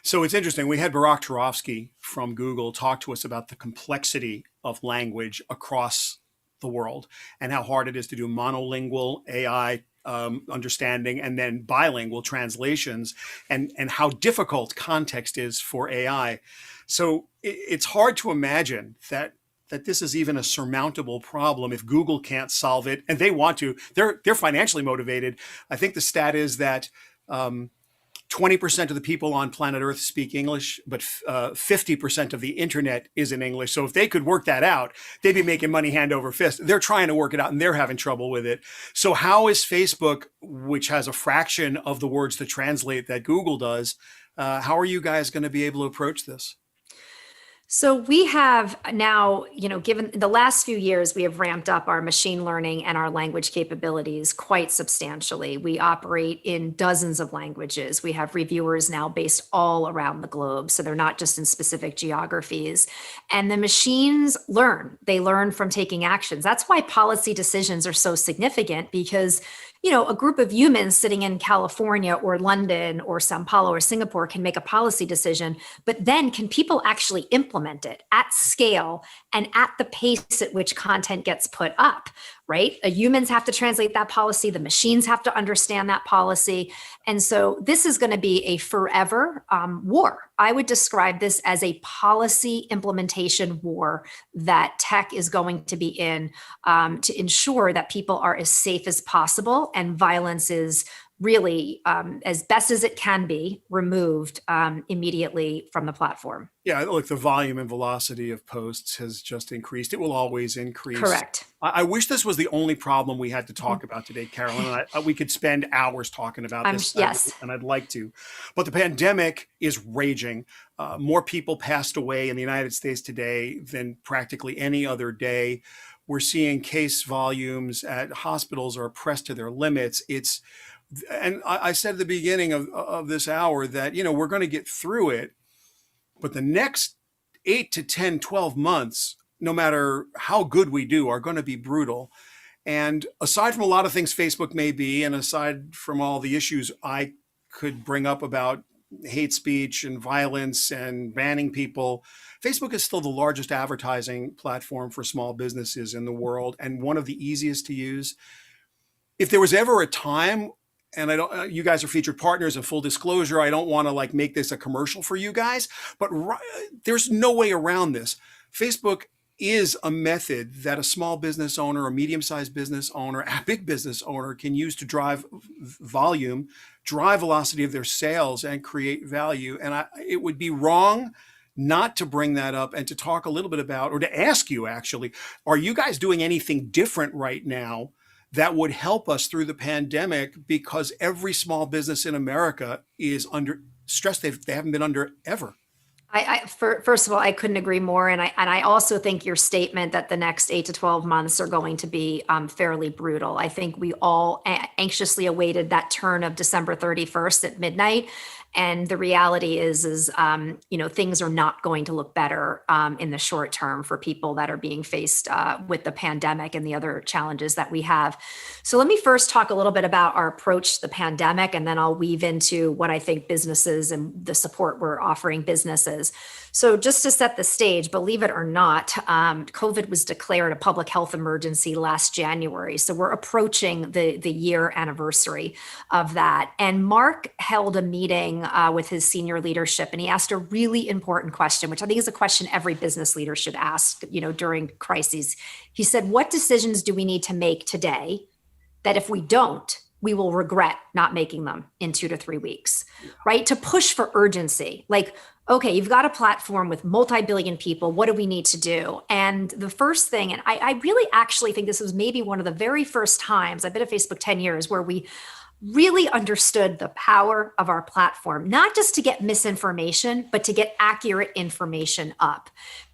So it's interesting. We had Barak Turovsky from Google talk to us about the complexity of language across the world and how hard it is to do monolingual AI understanding and then bilingual translations and how difficult context is for AI. So it's hard to imagine that this is even a surmountable problem if Google can't solve it, and they want to. They're financially motivated. I think the stat is that 20% of the people on planet Earth speak English, but 50% of the internet is in English. So if they could work that out, they'd be making money hand over fist. They're trying to work it out and they're having trouble with it. So how is Facebook, which has a fraction of the words to translate that Google does, how are you guys going to be able to approach this? So we have now, given the last few years, we have ramped up our machine learning and our language capabilities quite substantially. We operate in dozens of languages. We have reviewers now based all around the globe. So they're not just in specific geographies. And the machines learn. They learn from taking actions. That's why policy decisions are so significant because a group of humans sitting in California or London or Sao Paulo or Singapore can make a policy decision, but then can people actually implement it at scale and at the pace at which content gets put up, right? Humans have to translate that policy. The machines have to understand that policy. And so this is going to be a forever war. I would describe this as a policy implementation war that tech is going to be in to ensure that people are as safe as possible and violence is really, as best as it can be, removed immediately from the platform. Yeah, look, the volume and velocity of posts has just increased. It will always increase. Correct. I wish this was the only problem we had to talk about today, Carolyn. We could spend hours talking about this, yes. And I'd like to. But the pandemic is raging. More people passed away in the United States today than practically any other day. We're seeing case volumes at hospitals are pressed to their limits. And I said at the beginning of this hour that, we're going to get through it. But the next 8 to 10, 12 months, no matter how good we do, are going to be brutal. And aside from a lot of things Facebook may be, and aside from all the issues I could bring up about hate speech and violence and banning people, Facebook is still the largest advertising platform for small businesses in the world and one of the easiest to use. If there was ever a time, and you guys are featured partners, and full disclosure, I don't want to make this a commercial for you guys, but there's no way around this. Facebook is a method that a small business owner, a medium-sized business owner, a big business owner can use to drive volume, drive velocity of their sales, and create value. And it would be wrong not to bring that up and to talk a little bit about, or to ask you actually, are you guys doing anything different right now that would help us through the pandemic? Because every small business in America is under stress they haven't been under ever. First of all, I couldn't agree more. And I also think your statement that the next 8 to 12 months are going to be fairly brutal. I think we all anxiously awaited that turn of December 31st at midnight. And the reality is things are not going to look better in the short term for people that are being faced with the pandemic and the other challenges that we have. So let me first talk a little bit about our approach to the pandemic, and then I'll weave into what I think businesses and the support we're offering businesses. So just to set the stage, believe it or not, COVID was declared a public health emergency last January. So we're approaching the year anniversary of that. And Mark held a meeting with his senior leadership, and he asked a really important question, which I think is a question every business leader should ask, during crises. He said, what decisions do we need to make today that if we don't, we will regret not making them in 2 to 3 weeks, right? To push for urgency. Like, okay, you've got a platform with multi-billion people. What do we need to do? And the first thing, and I really actually think this was maybe one of the very first times, I've been at Facebook 10 years, where we really understood the power of our platform, not just to get misinformation, but to get accurate information up.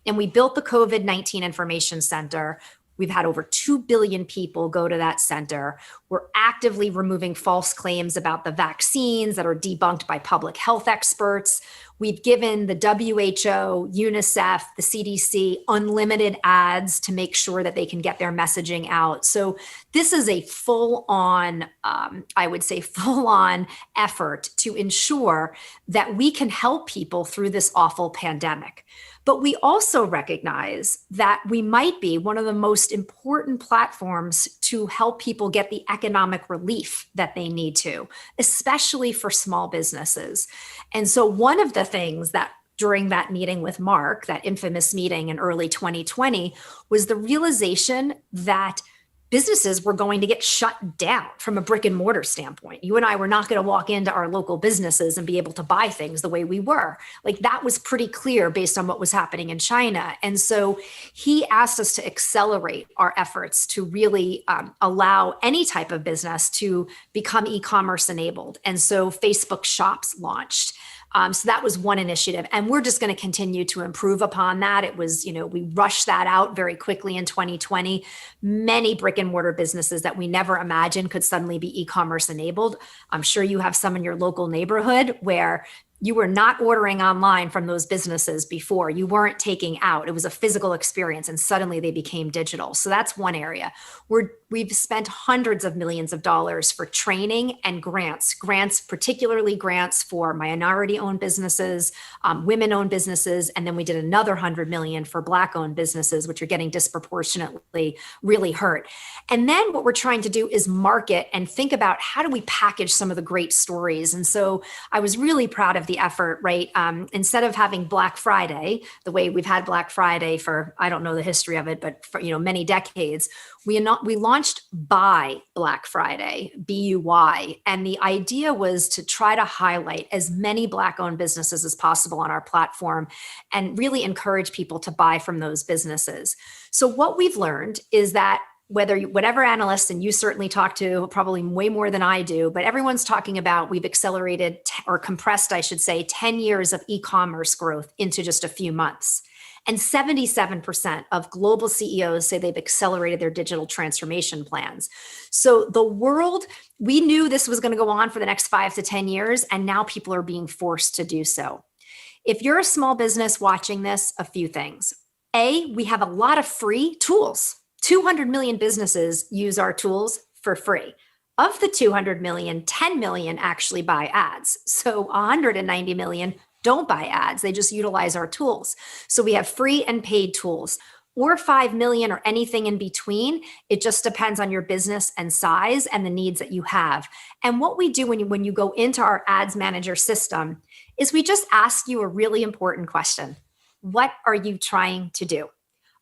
And we built the COVID-19 Information Center. We've had over 2 billion people go to that center. We're actively removing false claims about the vaccines that are debunked by public health experts. We've given the WHO, UNICEF, the CDC unlimited ads to make sure that they can get their messaging out. So this is a full-on, I would say full-on effort to ensure that we can help people through this awful pandemic. But we also recognize that we might be one of the most important platforms to help people get the economic relief that they need to, especially for small businesses. And so one of the things that during that meeting with Mark, that infamous meeting in early 2020, was the realization that businesses were going to get shut down from a brick and mortar standpoint. You and I were not going to walk into our local businesses and be able to buy things the way we were. Like, that was pretty clear based on what was happening in China. And so he asked us to accelerate our efforts to really allow any type of business to become e-commerce enabled. And so Facebook Shops launched. So that was one initiative. And we're just going to continue to improve upon that. It was, we rushed that out very quickly in 2020. Many brick and mortar businesses that we never imagined could suddenly be e-commerce enabled. I'm sure you have some in your local neighborhood where you were not ordering online from those businesses before. You weren't taking out. It was a physical experience, and suddenly they became digital. So that's one area. We've spent hundreds of millions of dollars for training and grants, particularly grants for minority-owned businesses, women-owned businesses, and then we did another $100 million for Black-owned businesses, which are getting disproportionately really hurt. And then what we're trying to do is market and think about how do we package some of the great stories. And so I was really proud of the effort, right? Instead of having Black Friday, the way we've had Black Friday for, I don't know the history of it, but for many decades, we launched Buy Black Friday, BUY. And the idea was to try to highlight as many Black-owned businesses as possible on our platform and really encourage people to buy from those businesses. So what we've learned is that whatever analysts, and you certainly talk to probably way more than I do, but everyone's talking about we've accelerated or compressed, I should say, 10 years of e-commerce growth into just a few months. And 77% of global CEOs say they've accelerated their digital transformation plans. So the world, we knew this was going to go on for the next 5 to 10 years, and now people are being forced to do so. If you're a small business watching this, a few things. A, we have a lot of free tools. 200 million businesses use our tools for free. Of the 200 million, 10 million actually buy ads. So 190 million don't buy ads. They just utilize our tools. So we have free and paid tools, or 5 million or anything in between. It just depends on your business and size and the needs that you have. And what we do when you go into our ads manager system is we just ask you a really important question. What are you trying to do?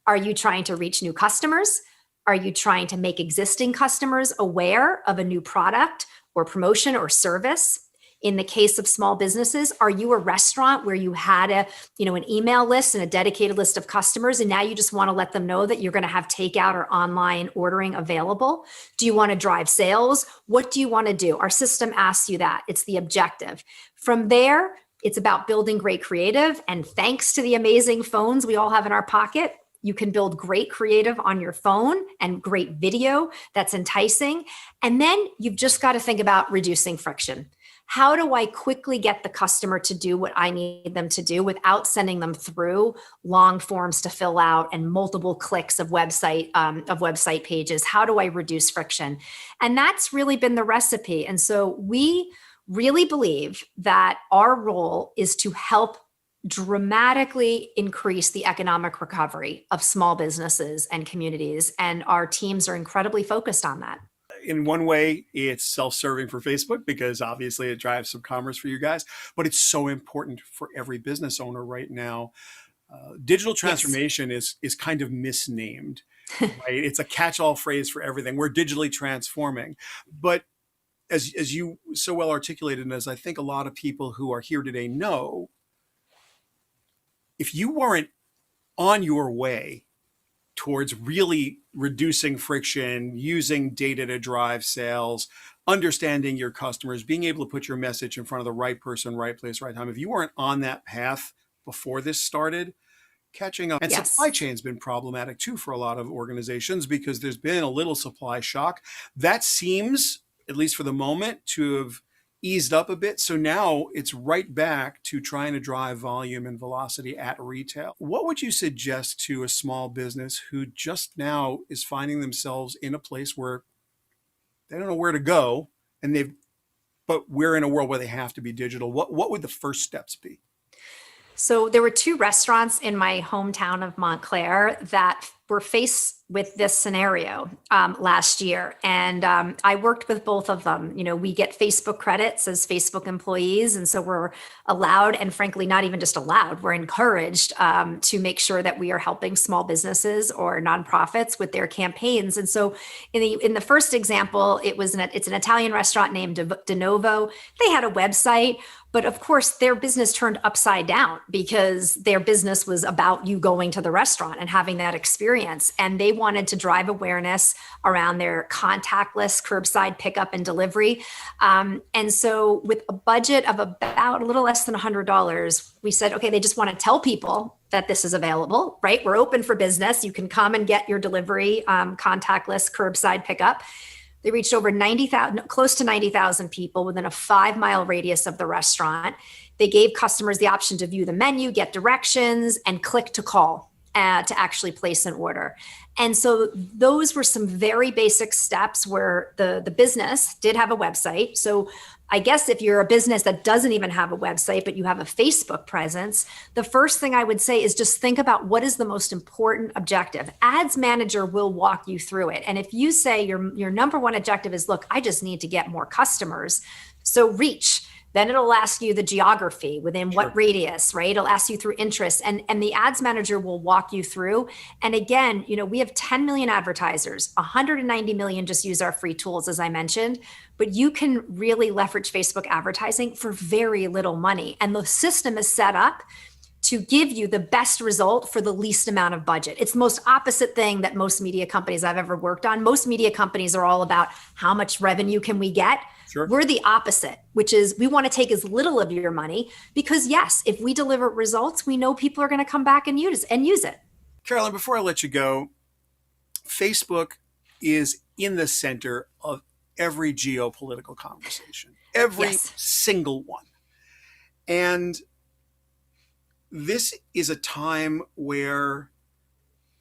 Are you trying to reach new customers? Are you trying to make existing customers aware of a new product or promotion or service? In the case of small businesses, are you a restaurant where you had an email list and a dedicated list of customers, and now you just want to let them know that you're going to have takeout or online ordering available? Do you want to drive sales? What do you want to do? Our system asks you that. It's the objective. From there, it's about building great creative, and thanks to the amazing phones we all have in our pocket, You can build great creative on your phone and great video that's enticing. And then you've just got to think about reducing friction. How do I quickly get the customer to do what I need them to do without sending them through long forms to fill out and multiple clicks of website pages? How do I reduce friction? And that's really been the recipe. And so we really believe that our role is to help dramatically increase the economic recovery of small businesses and communities. And our teams are incredibly focused on that. In one way, it's self-serving for Facebook because obviously it drives some commerce for you guys, but it's so important for every business owner right now. Digital transformation is kind of misnamed, right? It's a catch-all phrase for everything. We're digitally transforming. But as you so well articulated, and as I think a lot of people who are here today know, if you weren't on your way towards really reducing friction, using data to drive sales, understanding your customers, being able to put your message in front of the right person, right place, right time. If you weren't on that path before this started, catching up. And supply chain's been problematic too for a lot of organizations because there's been a little supply shock. That seems, at least for the moment, to have eased up a bit. So now it's right back to trying to drive volume and velocity at retail. What would you suggest to a small business who just now is finding themselves in a place where they don't know where to go but we're in a world where they have to be digital? What would the first steps be? So there were 2 restaurants in my hometown of Montclair that were faced with this scenario last year. And I worked with both of them. You know, we get Facebook credits as Facebook employees. And so we're allowed, and frankly, not even just allowed, we're encouraged to make sure that we are helping small businesses or nonprofits with their campaigns. And so in the first example, it's an Italian restaurant named De Novo. They had a website, but of course their business turned upside down because their business was about you going to the restaurant and having that experience. And they wanted to drive awareness around their contactless curbside pickup and delivery. And so with a budget of about a little less than $100, we said, okay, they just want to tell people that this is available, right? We're open for business. You can come and get your delivery, contactless curbside pickup. They reached over 90,000, close to 90,000 people within a 5-mile radius of the restaurant. They gave customers the option to view the menu, get directions, and click to call to actually place an order. And so those were some very basic steps where the business did have a website. So I guess if you're a business that doesn't even have a website, but you have a Facebook presence, the first thing I would say is just think about what is the most important objective. Ads Manager will walk you through it. And if you say your number one objective is, look, I just need to get more customers, so reach. Then it'll ask you the geography within what radius, right? It'll ask you through interest, and the Ads Manager will walk you through. And again, you know, we have 10 million advertisers, 190 million just use our free tools, as I mentioned, but you can really leverage Facebook advertising for very little money. And the system is set up to give you the best result for the least amount of budget. It's the most opposite thing that most media companies I've ever worked on. Most media companies are all about how much revenue can we get? Sure. We're the opposite, which is we want to take as little of your money because yes, if we deliver results, we know people are going to come back and use it. Carolyn, before I let you go, Facebook is in the center of every geopolitical conversation, every single one. And this is a time where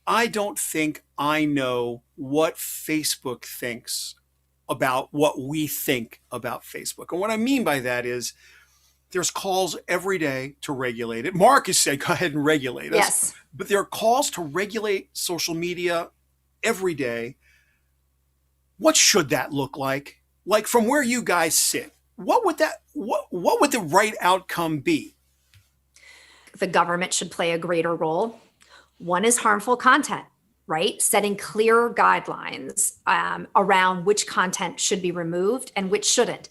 I don't think I know what Facebook thinks about what we think about Facebook. And what I mean by that is there's calls every day to regulate it. Mark is saying, go ahead and regulate us. Yes. But there are calls to regulate social media every day. What should that look like? Like from where you guys sit, what would the right outcome be? The government should play a greater role. One is harmful content, right? Setting clear guidelines around which content should be removed and which shouldn't.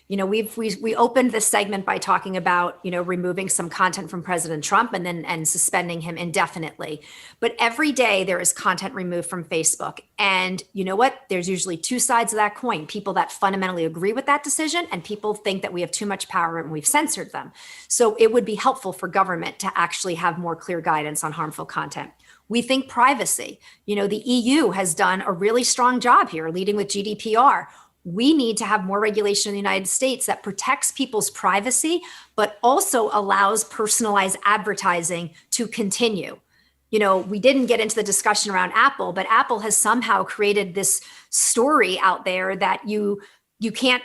You know, we opened this segment by talking about, you know, removing some content from President Trump and suspending him indefinitely. But every day there is content removed from Facebook. And you know what? There's usually 2 sides of that coin. People that fundamentally agree with that decision and people think that we have too much power and we've censored them. So it would be helpful for government to actually have more clear guidance on harmful content. We think privacy. The EU has done a really strong job here, leading with GDPR. We need to have more regulation in the United States that protects people's privacy, but also allows personalized advertising to continue. We didn't get into the discussion around Apple, but Apple has somehow created this story out there that you can't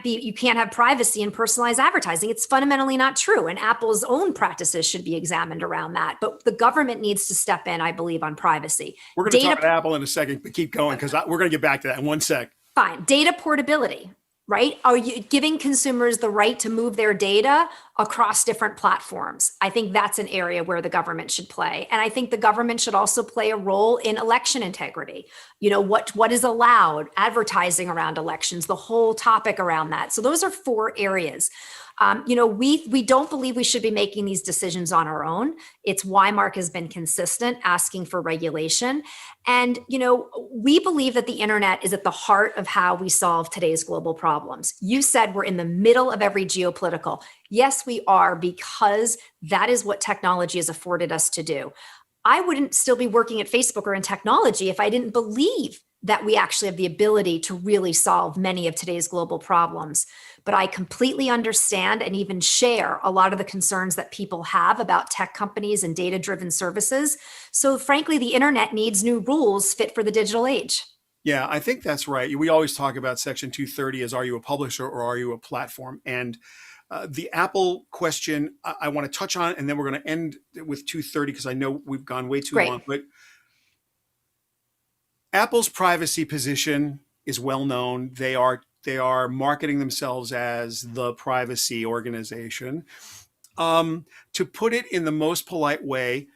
have privacy in personalized advertising. It's fundamentally not true. And Apple's own practices should be examined around that. But the government needs to step in, I believe, on privacy. We're going to talk about Apple in a second, but keep going because we're going to get back to that in one sec. Fine. Data portability, right? Are you giving consumers the right to move their data across different platforms? I think that's an area where the government should play. And I think the government should also play a role in election integrity. What is allowed, advertising around elections, the whole topic around that. So those are 4 areas. We don't believe we should be making these decisions on our own. It's why Mark has been consistent asking for regulation. And, we believe that the internet is at the heart of how we solve today's global problems. You said we're in the middle of every geopolitical. Yes, we are, because that is what technology has afforded us to do. I wouldn't still be working at Facebook or in technology if I didn't believe that we actually have the ability to really solve many of today's global problems. But I completely understand and even share a lot of the concerns that people have about tech companies and data-driven services. So frankly, the internet needs new rules fit for the digital age. Yeah, I think that's right. We always talk about Section 230 as, are you a publisher or are you a platform? And the Apple question, I want to touch on, and then we're going to end with 230 because I know we've gone way too long. But Apple's privacy position is well known. They are marketing themselves as the privacy organization. To put it in the most polite way,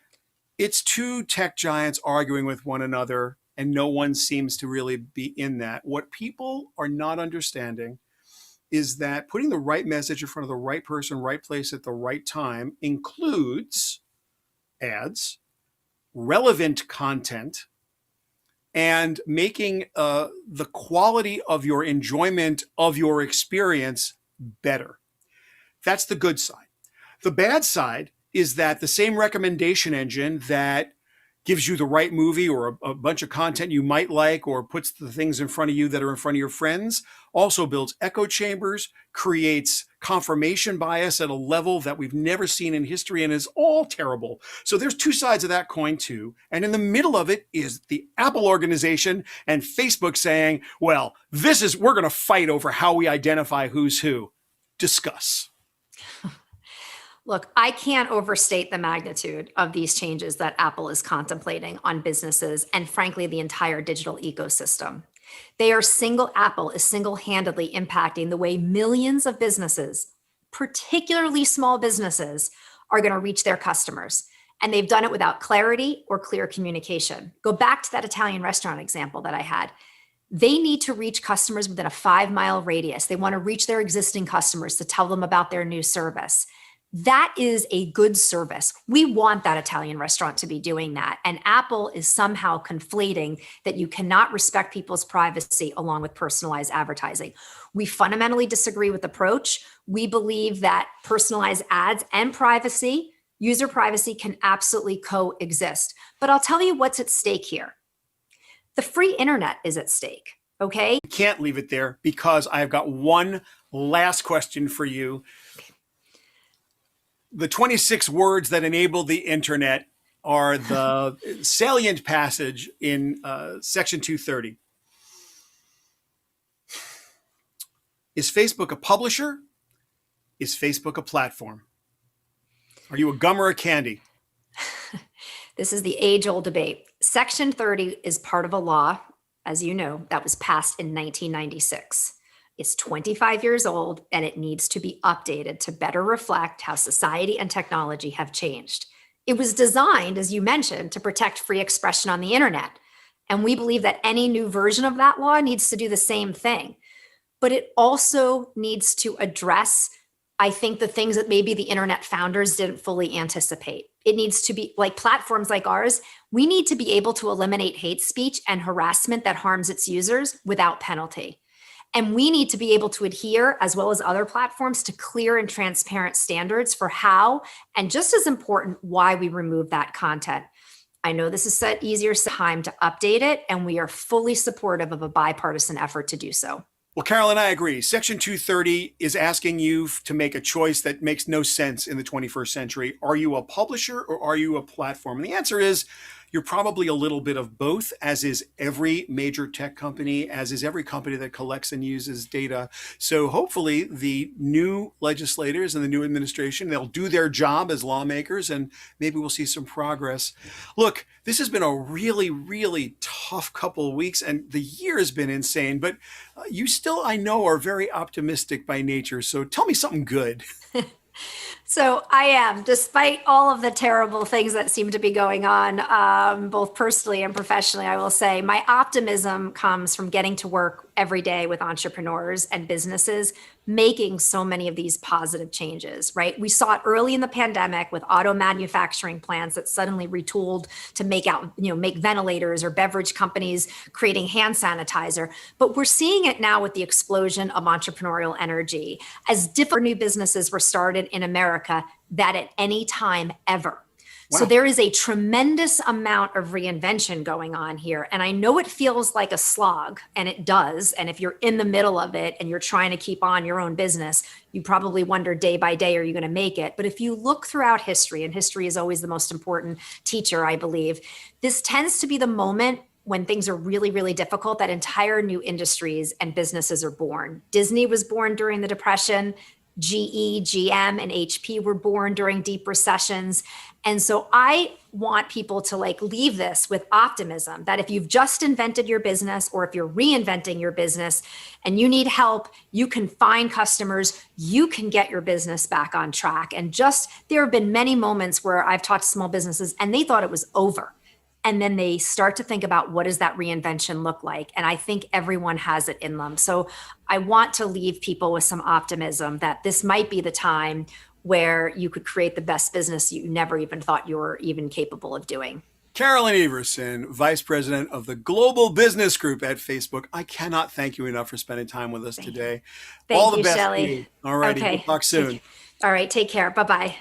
it's 2 tech giants arguing with one another, and no one seems to really be in that. What people are not understanding is that putting the right message in front of the right person, right place at the right time includes ads, relevant content, and making the quality of your enjoyment of your experience better. That's the good side. The bad side is that the same recommendation engine that gives you the right movie or a bunch of content you might like, or puts the things in front of you that are in front of your friends, also builds echo chambers, creates confirmation bias at a level that we've never seen in history, and is all terrible. So there's 2 sides of that coin too. And in the middle of it is the Apple organization and Facebook saying, well, we're going to fight over how we identify who's who. Discuss. Look, I can't overstate the magnitude of these changes that Apple is contemplating on businesses and, frankly, the entire digital ecosystem. Apple is single-handedly impacting the way millions of businesses, particularly small businesses, are going to reach their customers. And they've done it without clarity or clear communication. Go back to that Italian restaurant example that I had. They need to reach customers within a 5-mile radius. They want to reach their existing customers to tell them about their new service. That is a good service. We want that Italian restaurant to be doing that. And Apple is somehow conflating that you cannot respect people's privacy along with personalized advertising. We fundamentally disagree with the approach. We believe that personalized ads and privacy, user privacy, can absolutely coexist. But I'll tell you what's at stake here. The free internet is at stake, okay? We can't leave it there because I've got one last question for you. The 26 words that enable the internet are the salient passage in Section 230. Is Facebook a publisher? Is Facebook a platform? Are you a gum or a candy? This is the age-old debate. Section 30 is part of a law, as you know, that was passed in 1996. It's 25 years old, and it needs to be updated to better reflect how society and technology have changed. It was designed, as you mentioned, to protect free expression on the internet. And we believe that any new version of that law needs to do the same thing. But it also needs to address, I think, the things that maybe the internet founders didn't fully anticipate. It needs to be, like platforms like ours, we need to be able to eliminate hate speech and harassment that harms its users without penalty. And we need to be able to adhere, as well as other platforms, to clear and transparent standards for how, and just as important, why we remove that content. I know this is set easier time to update it, and we are fully supportive of a bipartisan effort to do so. Well, Carolyn, I agree. Section 230 is asking you to make a choice that makes no sense in the 21st century. Are you a publisher or are you a platform? And the answer is you're probably a little bit of both, as is every major tech company, as is every company that collects and uses data. So hopefully the new legislators and the new administration, they'll do their job as lawmakers, and maybe we'll see some progress. Look, this has been a really, really tough couple of weeks, and the year has been insane, but you still, I know, are very optimistic by nature. So tell me something good. So I am, despite all of the terrible things that seem to be going on, both personally and professionally, I will say my optimism comes from getting to work every day with entrepreneurs and businesses making so many of these positive changes, right? We saw it early in the pandemic with auto manufacturing plants that suddenly retooled to make ventilators, or beverage companies creating hand sanitizer. But we're seeing it now with the explosion of entrepreneurial energy as different new businesses were started in America than at any time ever. Wow. So there is a tremendous amount of reinvention going on here. And I know it feels like a slog, and it does. And if you're in the middle of it and you're trying to keep on your own business, you probably wonder day by day, are you going to make it? But if you look throughout history, and history is always the most important teacher, I believe, this tends to be the moment when things are really, really difficult that entire new industries and businesses are born. Disney was born during the Depression. GE, GM, and HP were born during deep recessions. And so I want people to leave this with optimism that if you've just invented your business, or if you're reinventing your business and you need help, you can find customers, you can get your business back on track. And there have been many moments where I've talked to small businesses and they thought it was over. And then they start to think about, what does that reinvention look like? And I think everyone has it in them. So I want to leave people with some optimism that this might be the time where you could create the best business you never even thought you were even capable of doing. Carolyn Everson, Vice President of the Global Business Group at Facebook. I cannot thank you enough for spending time with us today. Thank the you, best, Shelly. All righty, okay. We'll talk soon. All right, take care. Bye-bye.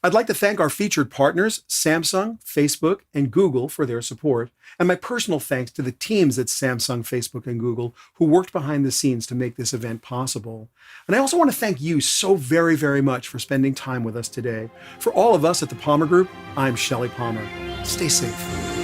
I'd like to thank our featured partners, Samsung, Facebook, and Google, for their support, and my personal thanks to the teams at Samsung, Facebook, and Google who worked behind the scenes to make this event possible. And I also want to thank you so very, very much for spending time with us today. For all of us at the Palmer Group, I'm Shelly Palmer. Stay safe.